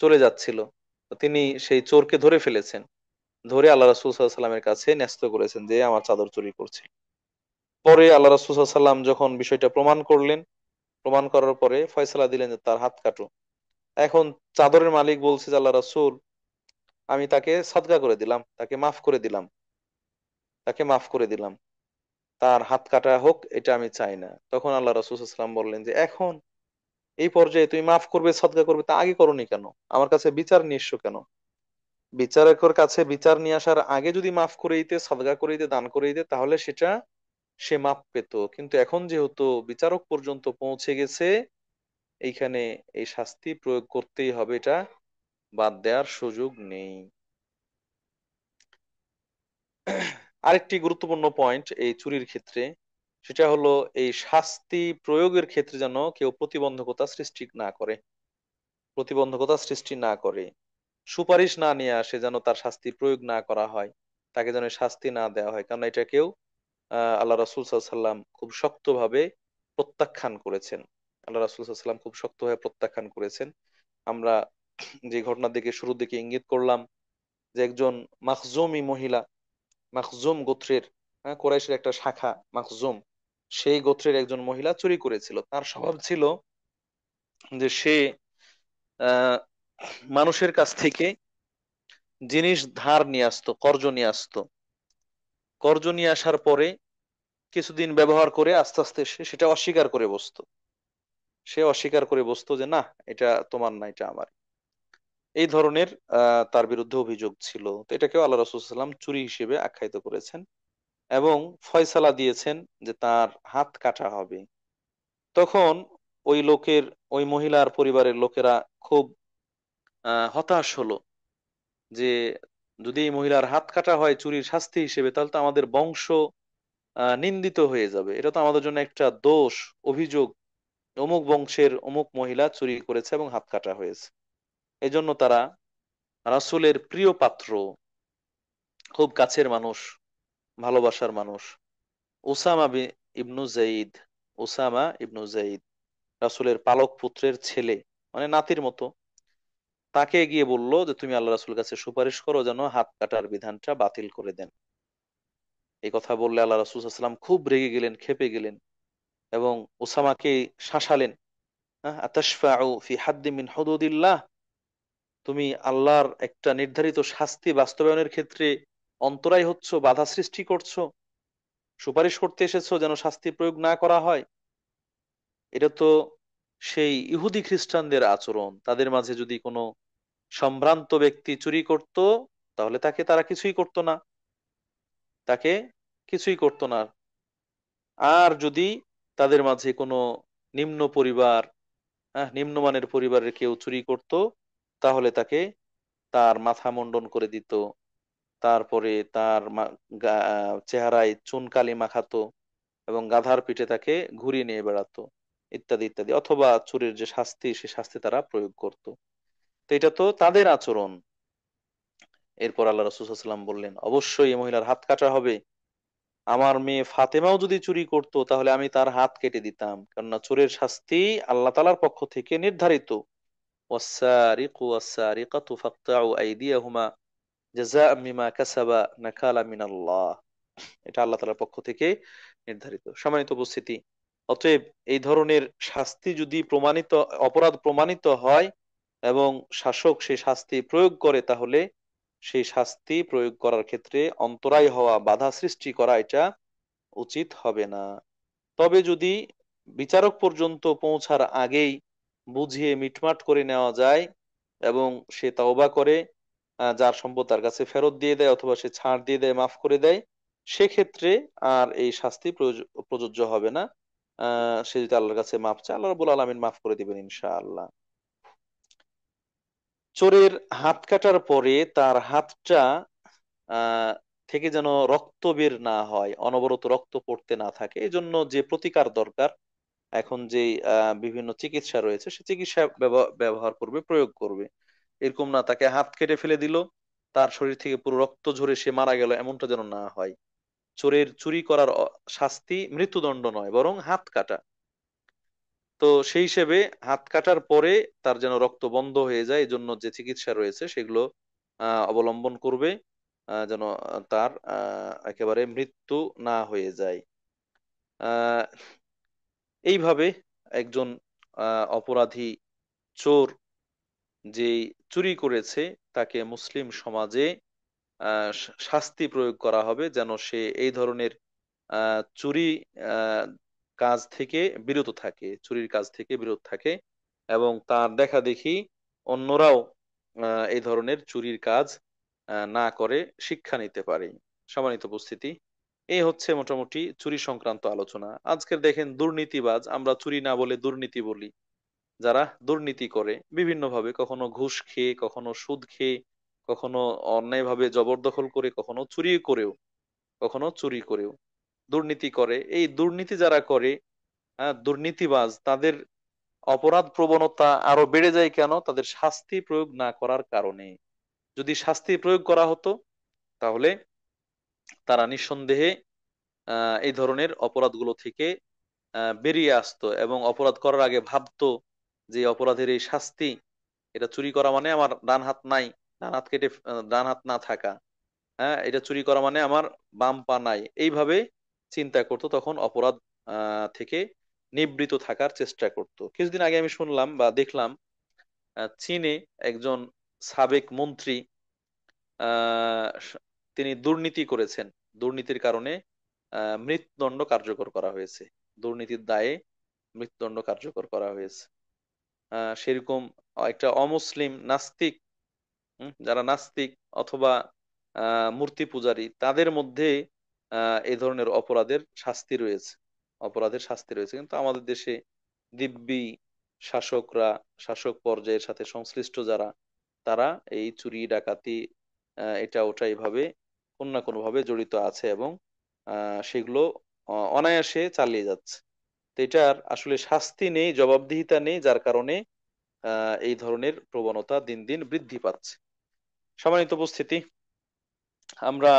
চলে যাচ্ছিল। তো তিনি সেই চোরকে ধরে ফেলেছেন, ধরে আল্লাহ রাসূল সাল্লাল্লাহু আলাইহি সাল্লামের কাছে ন্যস্ত করেছেন যে আমার চাদর চুরি করছে। পরে আল্লাহ রাসূল সাল্লাল্লাহু আলাইহি সাল্লাম যখন বিষয়টা প্রমাণ করলেন, প্রমাণ করার পরে ফয়সালা দিলেন যে তার হাত কাটো। এখন চাদরের মালিক বলছে যে আল্লাহ রাসূল, আমি তাকে সদকা করে দিলাম, তাকে মাফ করে দিলাম, তাকে মাফ করে দিলাম, তার হাত কাটা হোক এটা আমি চাই না। তখন আল্লাহ রাসূল সাল্লাল্লাহু আলাইহি সাল্লাম বললেন যে এখন এই পর্যায়ে তুমি মাফ করবে সদকা করবে, তা আগে করোনি কেন? আমার কাছে বিচার নিয়ে এসছো কেন? বিচারকের কাছে বিচার নিয়ে আসার আগে যদি মাফ করে দিতে, সদকা করে দিতে, দান করে দিতে, তাহলে সেটা সে মাপ পেত। কিন্তু এখন যেহেতু বিচারক পর্যন্ত পৌঁছে গেছে, এইখানে এই শাস্তি প্রয়োগ করতেই হবে, এটা বাদ দেওয়ার সুযোগ নেই। আরেকটি গুরুত্বপূর্ণ পয়েন্ট এই চুরির ক্ষেত্রে, সেটা হলো এই শাস্তি প্রয়োগের ক্ষেত্রে যেন কেউ প্রতিবন্ধকতা সৃষ্টি না করে, প্রতিবন্ধকতা সৃষ্টি না করে, সুপারিশ না নিয়ে আসে যেন তার শাস্তি প্রয়োগ না করা হয়, তাকে যেন শাস্তি না দেওয়া হয়, কারণ এটা কেউ আল্লাহ রাসূল সাল্লাল্লাহু আলাইহি সাল্লাম খুব শক্তভাবে প্রত্যাখ্যান করেছেন। আল্লাহ রাসূল সাল্লাল্লাহু আলাইহি সাল্লাম খুব শক্তভাবে প্রত্যাখ্যান করেছেন। আমরা যে ঘটনার দিকে শুরুর দিকে ইঙ্গিত করলাম, যে একজন মাখজুমি মহিলা, মাখজুম গোত্রের, হ্যাঁ, কুরাইশের একটা শাখা মাখজুম, সেই গোত্রের একজন মহিলা চুরি করেছিল। তার স্বভাব ছিল যে সে আহ মানুষের কাছ থেকে জিনিস ধার নিয়ে আসতো, কর্জ নিয়ে আসতো। কর্জ নিয়ে আসার পরে কিছুদিন ব্যবহার করে আস্তে আস্তে সে সেটা অস্বীকার করে বসতো। সে অস্বীকার করে বসতো যে না, এটা তোমার না, এটা আমার। এই ধরনের তার বিরুদ্ধে অভিযোগ ছিল। তো এটাকেও আল্লাহ রাসূল সাল্লাল্লাহু আলাইহি ওয়াসাল্লাম চুরি হিসেবে আখ্যায়িত করেছেন এবং ফয়সালা দিয়েছেন যে তার হাত কাটা হবে। তখন ওই লোকের, ওই মহিলার পরিবারের লোকেরা খুব হতাশ হলো যে যদি এই মহিলার হাত কাটা হয় চুরির শাস্তি হিসেবে, তাহলে তো আমাদের বংশ নিন্দিত হয়ে যাবে, এটা তো আমাদের জন্য একটা দোষ, অভিযোগ। অমুক বংশের অমুক মহিলা চুরি করেছে এবং হাত কাটা হয়েছে। এই জন্য তারা রাসূলের প্রিয় পাত্র, খুব কাছের মানুষ, ভালোবাসার মানুষ, উসামা ইবনু যায়িদ, উসামা ইবনু যায়িদ, রাসূলের পালক পুত্রের ছেলে, মানে নাতির মতো, তাকে গিয়ে বলল যে তুমি আল্লাহ রাসূলের কাছে সুপারিশ করো যেন হাত কাটার বিধানটা বাতিল করে দেন। এই কথা বললে আল্লাহ রাসূল সাল্লাল্লাহু আলাইহি ওয়াসাল্লাম খুব রেগে গেলেন, ক্ষেপে গেলেন এবং উসামাকে শাসালেন। আতাশফাউ ফি হাদ্দি মিন হুদুদিল্লাহ, তুমি আল্লাহর একটা নির্ধারিত শাস্তি বাস্তবায়নের ক্ষেত্রে অন্তরায় হচ্ছ, বাধা সৃষ্টি করছো, সুপারিশ করতে এসেছো যেন শাস্তি প্রয়োগ না করা হয়। এটা তো সেই ইহুদি খ্রিস্টানদের আচরণ। তাদের মাঝে যদি কোনো সম্ভ্রান্ত ব্যক্তি চুরি করত, তাহলে তাকে তারা কিছুই করতো না, তাকে কিছুই করতো না। আর যদি তাদের মাঝে কোনো নিম্ন পরিবার, হ্যাঁ, নিম্নমানের পরিবারের কেউ চুরি করত, তাহলে তাকে তার মাথা মুন্ডন করে দিত, তারপরে তার চেহারায় চুনকালি মাখাতো এবং গাধার পিঠে তাকে ঘুরিয়ে নিয়ে বেড়াতো, ইত্যাদি ইত্যাদি। অথবা চুরির যে শাস্তি, সে শাস্তি তারা প্রয়োগ করত। তো এটা তো তাদের আচরণ। এরপর আল্লাহ রাসূল সাল্লাল্লাহু আলাইহি ওয়াসাল্লাম বললেন, অবশ্যই এই মহিলার হাত কাটা হবে। আমার মেয়ে ফাতেমাও যদি চুরি করত, তাহলে আমি তার হাত কেটে দিতাম, কেননা চোরের শাস্তি আল্লাহ তাআলার পক্ষ থেকে নির্ধারিত। ওয়াসসারিকু ওয়াসসারিকাতু ফাকতাউ আইদিয়াহুমা জাযাআম বিমা কাসাবা নাকালা মিনাল্লাহ, এটা আল্লাহ তাআলার পক্ষ থেকে নির্ধারিত। সম্মানিত উপস্থিতি, অতএব এই ধরনের শাস্তি যদি প্রমাণিত, অপরাধ প্রমাণিত হয় এবং শাসক সেই শাস্তি প্রয়োগ করে, তাহলে সেই শাস্তি প্রয়োগ করার ক্ষেত্রে অন্তরায় হওয়া, বাধা সৃষ্টি করা, এটা উচিত হবে না। তবে যদি বিচারক পর্যন্ত পৌঁছার আগেই বুঝিয়ে মিটমাট করে নেওয়া যায় এবং সে তওবা করে, যার সম্পদ তার কাছে ফেরত দিয়ে দেয় অথবা সে ছাড় দিয়ে দেয়, মাফ করে দেয়, সেক্ষেত্রে আর এই শাস্তি প্রযোজ্য হবে না। সে যদি আল্লাহর কাছে মাফ চায়, আল্লাহ রাব্বুল আলামিন মাফ করে দিবেন ইনশাআল্লাহ। চোরের হাত কাটার পরে তার হাতটা আহ থেকে যেন রক্ত বের না হয়, অনবরত রক্ত পড়তে না থাকে, এই জন্য যে প্রতিকার দরকার, এখন যে বিভিন্ন চিকিৎসা রয়েছে, সে চিকিৎসা ব্যবহার করবে, প্রয়োগ করবে। এরকম না তাকে হাত কেটে ফেলে দিল, তার শরীর থেকে পুরো রক্ত ঝরে সে মারা গেল, এমনটা যেন না হয়। চোরের চুরি করার শাস্তি মৃত্যুদণ্ড নয়, বরং হাত কাটা। তো সেই হিসেবে হাত কাটার পরে তার যেন রক্ত বন্ধ হয়ে যায়, এই জন্য যে চিকিৎসা রয়েছে সেগুলো অবলম্বন করবে, যেন তার একেবারে মৃত্যু না হয়ে যায়। আহ এইভাবে একজন অপরাধী, চোর, যে চুরি করেছে, তাকে মুসলিম সমাজে শাস্তি প্রয়োগ করা হবে যেন সে এই ধরনের চুরি আহ, কাজ থেকে বিরত থাকে, চুরির কাজ থেকে বিরত থাকে এবং তার দেখা দেখি অন্যরাও এই ধরনের চুরির কাজ না করে শিক্ষা নিতে পারে। সম্মানিত উপস্থিতি, এই হচ্ছে মোটামুটি চুরি সংক্রান্ত আলোচনা। আজকের দেখেন দুর্নীতিবাজ, আমরা চুরি না বলে দুর্নীতি বলি, যারা দুর্নীতি করে বিভিন্নভাবে, কখনো ঘুষ খেয়ে, কখনো সুদ খেয়ে, কখনো অন্যায়ভাবে জবরদখল করে, কখনো চুরি করেও, কখনো চুরি করেও। দুর্নীতি করে, এই দুর্নীতি যারা করে, দুর্নীতিবাজ, তাদের অপরাধ প্রবণতা আরো বেড়ে যায় কেন? তাদের শাস্তি প্রয়োগ না করার কারণে। যদি শাস্তি প্রয়োগ করা হতো তাহলে তারা নিঃসন্দেহে এই ধরনের অপরাধগুলো থেকে বেরিয়ে আসতো এবং অপরাধ করার আগে ভাবতো যে অপরাধের এই শাস্তি, এটা চুরি করা মানে আমার ডান হাত নাই, ডান হাত কেটে ডান হাত না থাকা, হ্যাঁ, এটা চুরি করা মানে আমার বাম পা নাই, এইভাবে চিন্তা করতো, তখন অপরাধ থেকে নিবৃত থাকার চেষ্টা করতো। কিছুদিন আগে আমি শুনলাম বা দেখলাম চীনে একজন সাবেক মন্ত্রী, তিনি দুর্নীতি করেছেন, দুর্নীতির কারণে মৃত্যুদণ্ড কার্যকর করা হয়েছে, দুর্নীতির দায়ে মৃত্যুদণ্ড কার্যকর করা হয়েছে। সেরকম একটা অমুসলিম নাস্তিক, যারা নাস্তিক অথবা মূর্তি পূজারী, তাদের মধ্যে এই ধরনের অপরাধের শাস্তি রয়েছে, অপরাধের শাস্তি রয়েছে। কিন্তু আমাদের দেশে দিব্যি শাসকরা, শাসক পর্যায়ের সাথে সংশ্লিষ্ট যারা, তারা এই চুরি ডাকাতি এটা ওটা এইভাবে কোনো না কোনো ভাবে জড়িত আছে এবং সেগুলো অনায়াসে চালিয়ে যাচ্ছে। তো এটার আসলে শাস্তি নেই, জবাবদিহিতা নেই, যার কারণে এই ধরনের প্রবণতা দিন দিন বৃদ্ধি পাচ্ছে। সম্মানিত উপস্থিতি, আমরা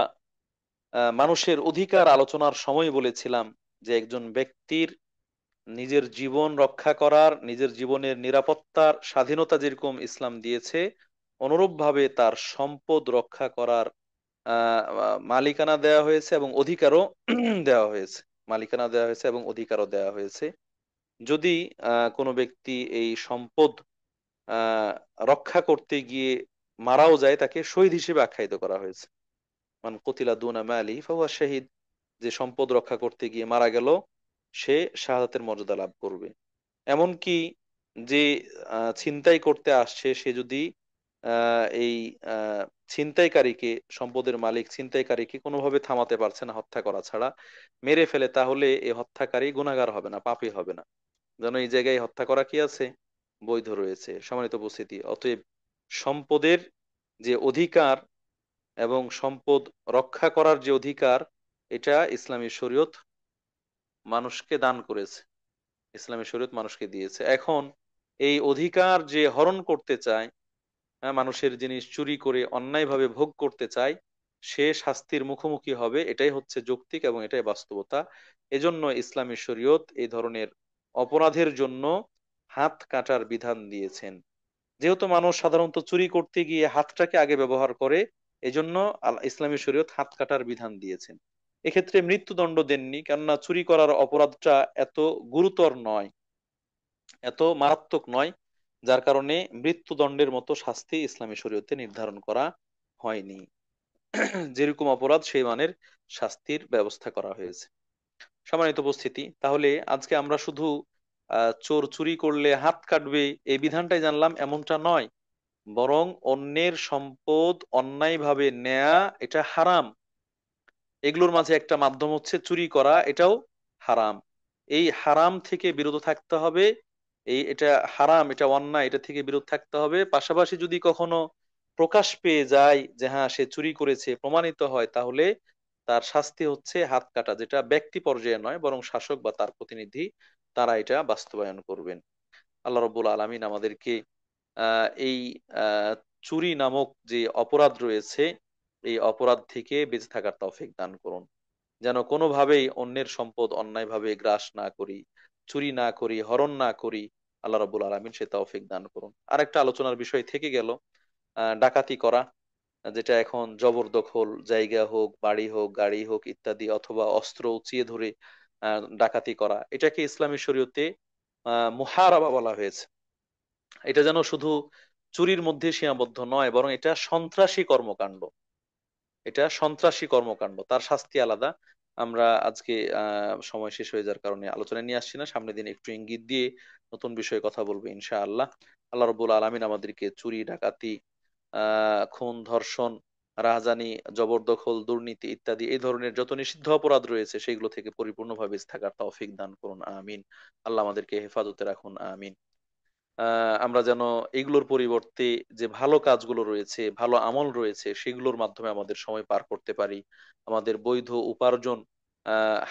মানুষের অধিকার আলোচনার সময় বলেছিলাম যে একজন ব্যক্তির নিজের জীবন রক্ষা করার, নিজের জীবনের নিরাপত্তার স্বাধীনতা যেরকম ইসলাম দিয়েছে, অনুরূপভাবে তার সম্পদ রক্ষা করার মালিকানা দেওয়া হয়েছে এবং অধিকারও দেওয়া হয়েছে, মালিকানা দেওয়া হয়েছে এবং অধিকারও দেওয়া হয়েছে। যদি কোনো ব্যক্তি এই সম্পদ আহ রক্ষা করতে গিয়ে মারাও যায়, তাকে শহীদ হিসেবে আখ্যায়িত করা হয়েছে। মান কুতিলা দুনা মালি ফাহুয়া শাহিদ, যে সম্পদ রক্ষা করতে গিয়ে মারা গেল, সে শাহাদাতের মর্যাদা লাভ করবে। এমনকি যে ছিনতাই করতে আসছে, সে যদি এই ছিনতাইকারীকে, সম্পদের মালিক ছিনতাইকারীকে কোনোভাবে থামাতে পারছে না হত্যা করা ছাড়া, মেরে ফেলে, তাহলে এই হত্যাকারী গুনাহগার হবে না, পাপী হবে না। যেন এই জায়গায় হত্যা করা কি আছে? বৈধ রয়েছে। সম্মানিত উপস্থিতি, অতএব সম্পদের যে অধিকার এবং সম্পদ রক্ষা করার যে অধিকার, এটা ইসলামী শরীয়ত মানুষকে দান করেছে, ইসলামী শরীয়ত মানুষকে দিয়েছে। এখন এই অধিকার যে হরণ করতে চায়, মানুষের জিনিস চুরি করে অন্যায়ভাবে ভোগ করতে চায়, সে শাস্তির মুখোমুখি হবে, এটাই হচ্ছে যৌক্তিক এবং এটাই বাস্তবতা। এজন্য ইসলামী শরীয়ত এই ধরনের অপরাধের জন্য হাত কাটার বিধান দিয়েছেন। যেহেতু মানুষ সাধারণত চুরি করতে গিয়ে হাতটাকে আগে ব্যবহার করে, এজন্য ইসলামী শরীয়ত হাত কাটার বিধান দিয়েছেন। এক্ষেত্রে মৃত্যুদণ্ড দেননি, কেননা চুরি করার অপরাধটা এত গুরুতর নয়, এত মারাত্মক নয়, যার কারণে মৃত্যুদণ্ডের মতো শাস্তি ইসলামী শরীয়তে নির্ধারণ করা হয়নি। যেরকম অপরাধ সেই মানের শাস্তির ব্যবস্থা করা হয়েছে। সম্মানিত উপস্থিতি, তাহলে আজকে আমরা শুধু চোর চুরি করলে হাত কাটবে এই বিধানটাই জানলাম এমনটা নয়, বরং অন্যের সম্পদ অন্যায়ভাবে নেয়া এটা হারাম। এগুলোর মাঝে একটা মাধ্যম হচ্ছে চুরি করা, এটাও হারাম। এই হারাম থেকে বিরত থাকতে হবে। এটা হারাম, এটা অন্যায়, এটা থেকে বিরত থাকতে হবে। পাশাপাশি যদি কখনো প্রকাশ পেয়ে যায় যে হ্যাঁ সে চুরি করেছে, প্রমাণিত হয়, তাহলে তার শাস্তি হচ্ছে হাত কাটা, যেটা ব্যক্তি পর্যায়ে নয় বরং শাসক বা তার প্রতিনিধি, তারা এটা বাস্তবায়ন করবেন। আল্লাহ রব্বুল আলামিন আমাদেরকে এই আহ, চুরি নামক যে অপরাধ রয়েছে, এই অপরাধ থেকে বেঁচে থাকার তৌফিক দান করুন, যেন কোনোভাবেই অন্যের সম্পদ অন্যায়ভাবে গ্রাস না করি, চুরি না করি, হরণ না করি। আল্লাহ রাব্বুল আলামিন সে তৌফিক দান করুন। আরেকটা আলোচনার বিষয় থেকে গেল ডাকাতি করা, যেটা এখন জবরদখল, জায়গা হোক, বাড়ি হোক, গাড়ি হোক ইত্যাদি, অথবা অস্ত্র উঁচিয়ে ধরে ডাকাতি করা, এটাকে ইসলামী শরীয়তে মুহারাবা বলা হয়েছে। এটা যেন শুধু চুরির মধ্যে সীমাবদ্ধ নয়, বরং এটা সন্ত্রাসী কর্মকাণ্ড, এটা সন্ত্রাসী কর্মকাণ্ড, তার শাস্তি আলাদা। আমরা আজকে সময় শেষ হয়ে যাওয়ার কারণে আলোচনা নিয়ে আসছি না, সামনের দিন একটু ইঙ্গিত দিয়ে নতুন বিষয়ে কথা বলবো ইনশাআল্লাহ। আল্লাহ রবুল আলমিন আমাদেরকে চুরি ডাকাতি, খুন ধর্ষণ, রাহাজানি, জবরদখল, দুর্নীতি ইত্যাদি এই ধরনের যত নিষিদ্ধ অপরাধ রয়েছে সেগুলো থেকে পরিপূর্ণভাবে বেঁচে থাকার তৌফিক দান করুন, আমিন। আল্লাহ আমাদেরকে হেফাজতে রাখুন, আমিন। আমরা যেন এগুলোর পরিবর্তে যে ভালো কাজগুলো রয়েছে, ভালো আমল রয়েছে, সেগুলোর মাধ্যমে আমাদের সময় পার করতে পারি, আমাদের বৈধ উপার্জন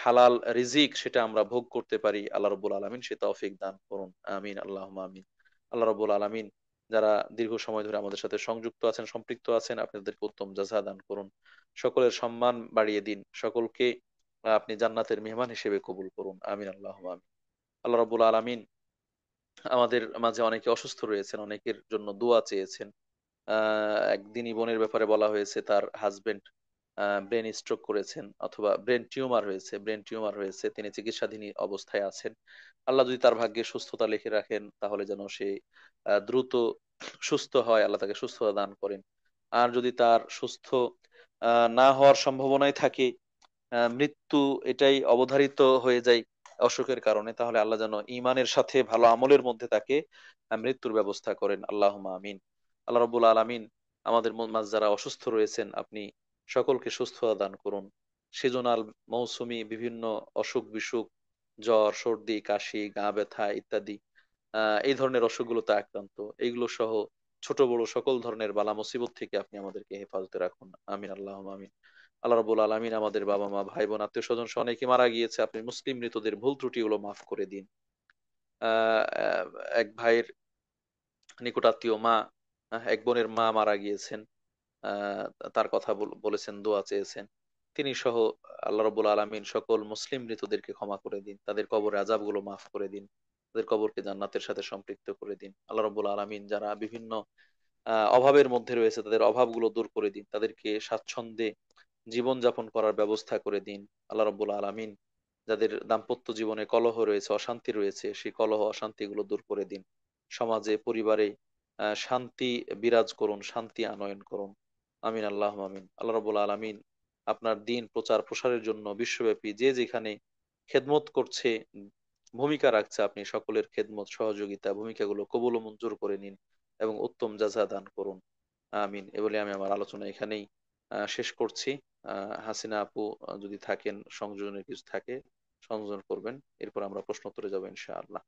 হালাল রিজিক সেটা আমরা ভোগ করতে পারি, আল্লাহ রব্বুল আলামিন সে তৌফিক দান করুন। আমিন, আল্লাহুম্মা আমিন। আল্লাহ রব্বুল আলামিন যারা দীর্ঘ সময় ধরে আমাদের সাথে সংযুক্ত আছেন, সম্পৃক্ত আছেন, আপনাদেরকে উত্তম জাযা দান করুন। সকলের সম্মান বাড়িয়ে দিন, সকলকে আপনি জান্নাতের মেহমান হিসেবে কবুল করুন। আমিন, আল্লাহুম্মা আমিন। আল্লাহ রব্বুল আলামিন আমাদের মাঝে অনেকে অসুস্থ রয়েছেন, অনেকের জন্য দোয়া চেয়েছেন। একদিনই বোনের ব্যাপারে বলা হয়েছে তার হাজবেন্ড ব্রেন স্ট্রোক করেছেন, অথবা ব্রেন টিউমার হয়েছে, তিনি চিকিৎসাধীন অবস্থায় আছেন। আল্লাহ যদি তার ভাগ্যে সুস্থতা লিখে রাখেন তাহলে যেন সে দ্রুত সুস্থ হয়, আল্লাহ তাকে সুস্থতা দান করেন। আর যদি তার সুস্থ না হওয়ার সম্ভাবনাই থাকে, মৃত্যু এটাই অবধারিত হয়ে যায় অসুখের কারণে, তাহলে আল্লাহ যেন ঈমানের সাথে ভালো আমলের মধ্যে তাকে মৃত্যুর ব্যবস্থা করেন। আল্লাহুম্মা আমিন। আল্লাহ রাব্বুল আলামিন আমাদের মাঝে যারা অসুস্থ রয়েছেন আপনি সকলকে সুস্থতা দান করুন। সিজনাল মৌসুমী বিভিন্ন অসুখ বিসুখ, জ্বর সর্দি কাশি গা ব্যথা ইত্যাদি, এই ধরনের অসুখগুলোতে আক্রান্ত, এইগুলো সহ ছোট বড় সকল ধরনের বালা মুসিবত থেকে আপনি আমাদেরকে হেফাজতে রাখুন। আমিন, আল্লাহুম্মা আমিন। আল্লাহ রাব্বুল আলামিন আমাদের বাবা মা ভাই বোন আত্মীয় স্বজন সহ অনেকে মারা গিয়েছে, আপনি মুসলিম মৃতদের ভুল ত্রুটিগুলো মাফ করে দিন। আহ আহ, এক ভাইয়ের নিকটাত্মীয় মা, এক বোনের মা মারা গিয়েছেন। আহ তার কথা বলেছেন, দোয়া চেয়েছেন। তিনি সহ আল্লাহ রাব্বুল আলামিন সকল মুসলিম মৃতদেরকে ক্ষমা করে দিন, তাদের কবরের আযাবগুলো মাফ করে দিন, তাদের কবরকে জান্নাতের সাথে সম্পৃক্ত করে দিন। আল্লাহ রাব্বুল আলামিন যারা বিভিন্ন অভাবের মধ্যে রয়েছে তাদের অভাবগুলো দূর করে দিন, তাদেরকে স্বাচ্ছন্দ্যে জীবন যাপন করার ব্যবস্থা করে দিন। আল্লাহ রাব্বুল আলামিন যাদের দাম্পত্য জীবনে কলহ রয়েছে, অশান্তি রয়েছে, সেই কলহ অশান্তিগুলো দূর করে দিন। সমাজে পরিবারে শান্তি বিরাজ করুন, শান্তি আনয়ন করুন। আমিন, আল্লাহ আমিন। আল্লাহ রাব্বুল আলামিন আপনার দিন প্রচার প্রসারের জন্য বিশ্বব্যাপী যে যেখানে খেদমত করছে, ভূমিকা রাখছে, আপনি সকলের খেদমত সহযোগিতা ভূমিকাগুলো কবুল ও মঞ্জুর করে নিন এবং উত্তম জাযা দান করুন। আমিন। এ বলে আমি আমার আলোচনা এখানেই শেষ করছি। হাসিনা আপু যদি থাকেন সংযোজনের কিছু থাকে সংযোজন করবেন, এরপর আমরা প্রশ্নোত্তরে যাবো ইনশাআল্লাহ।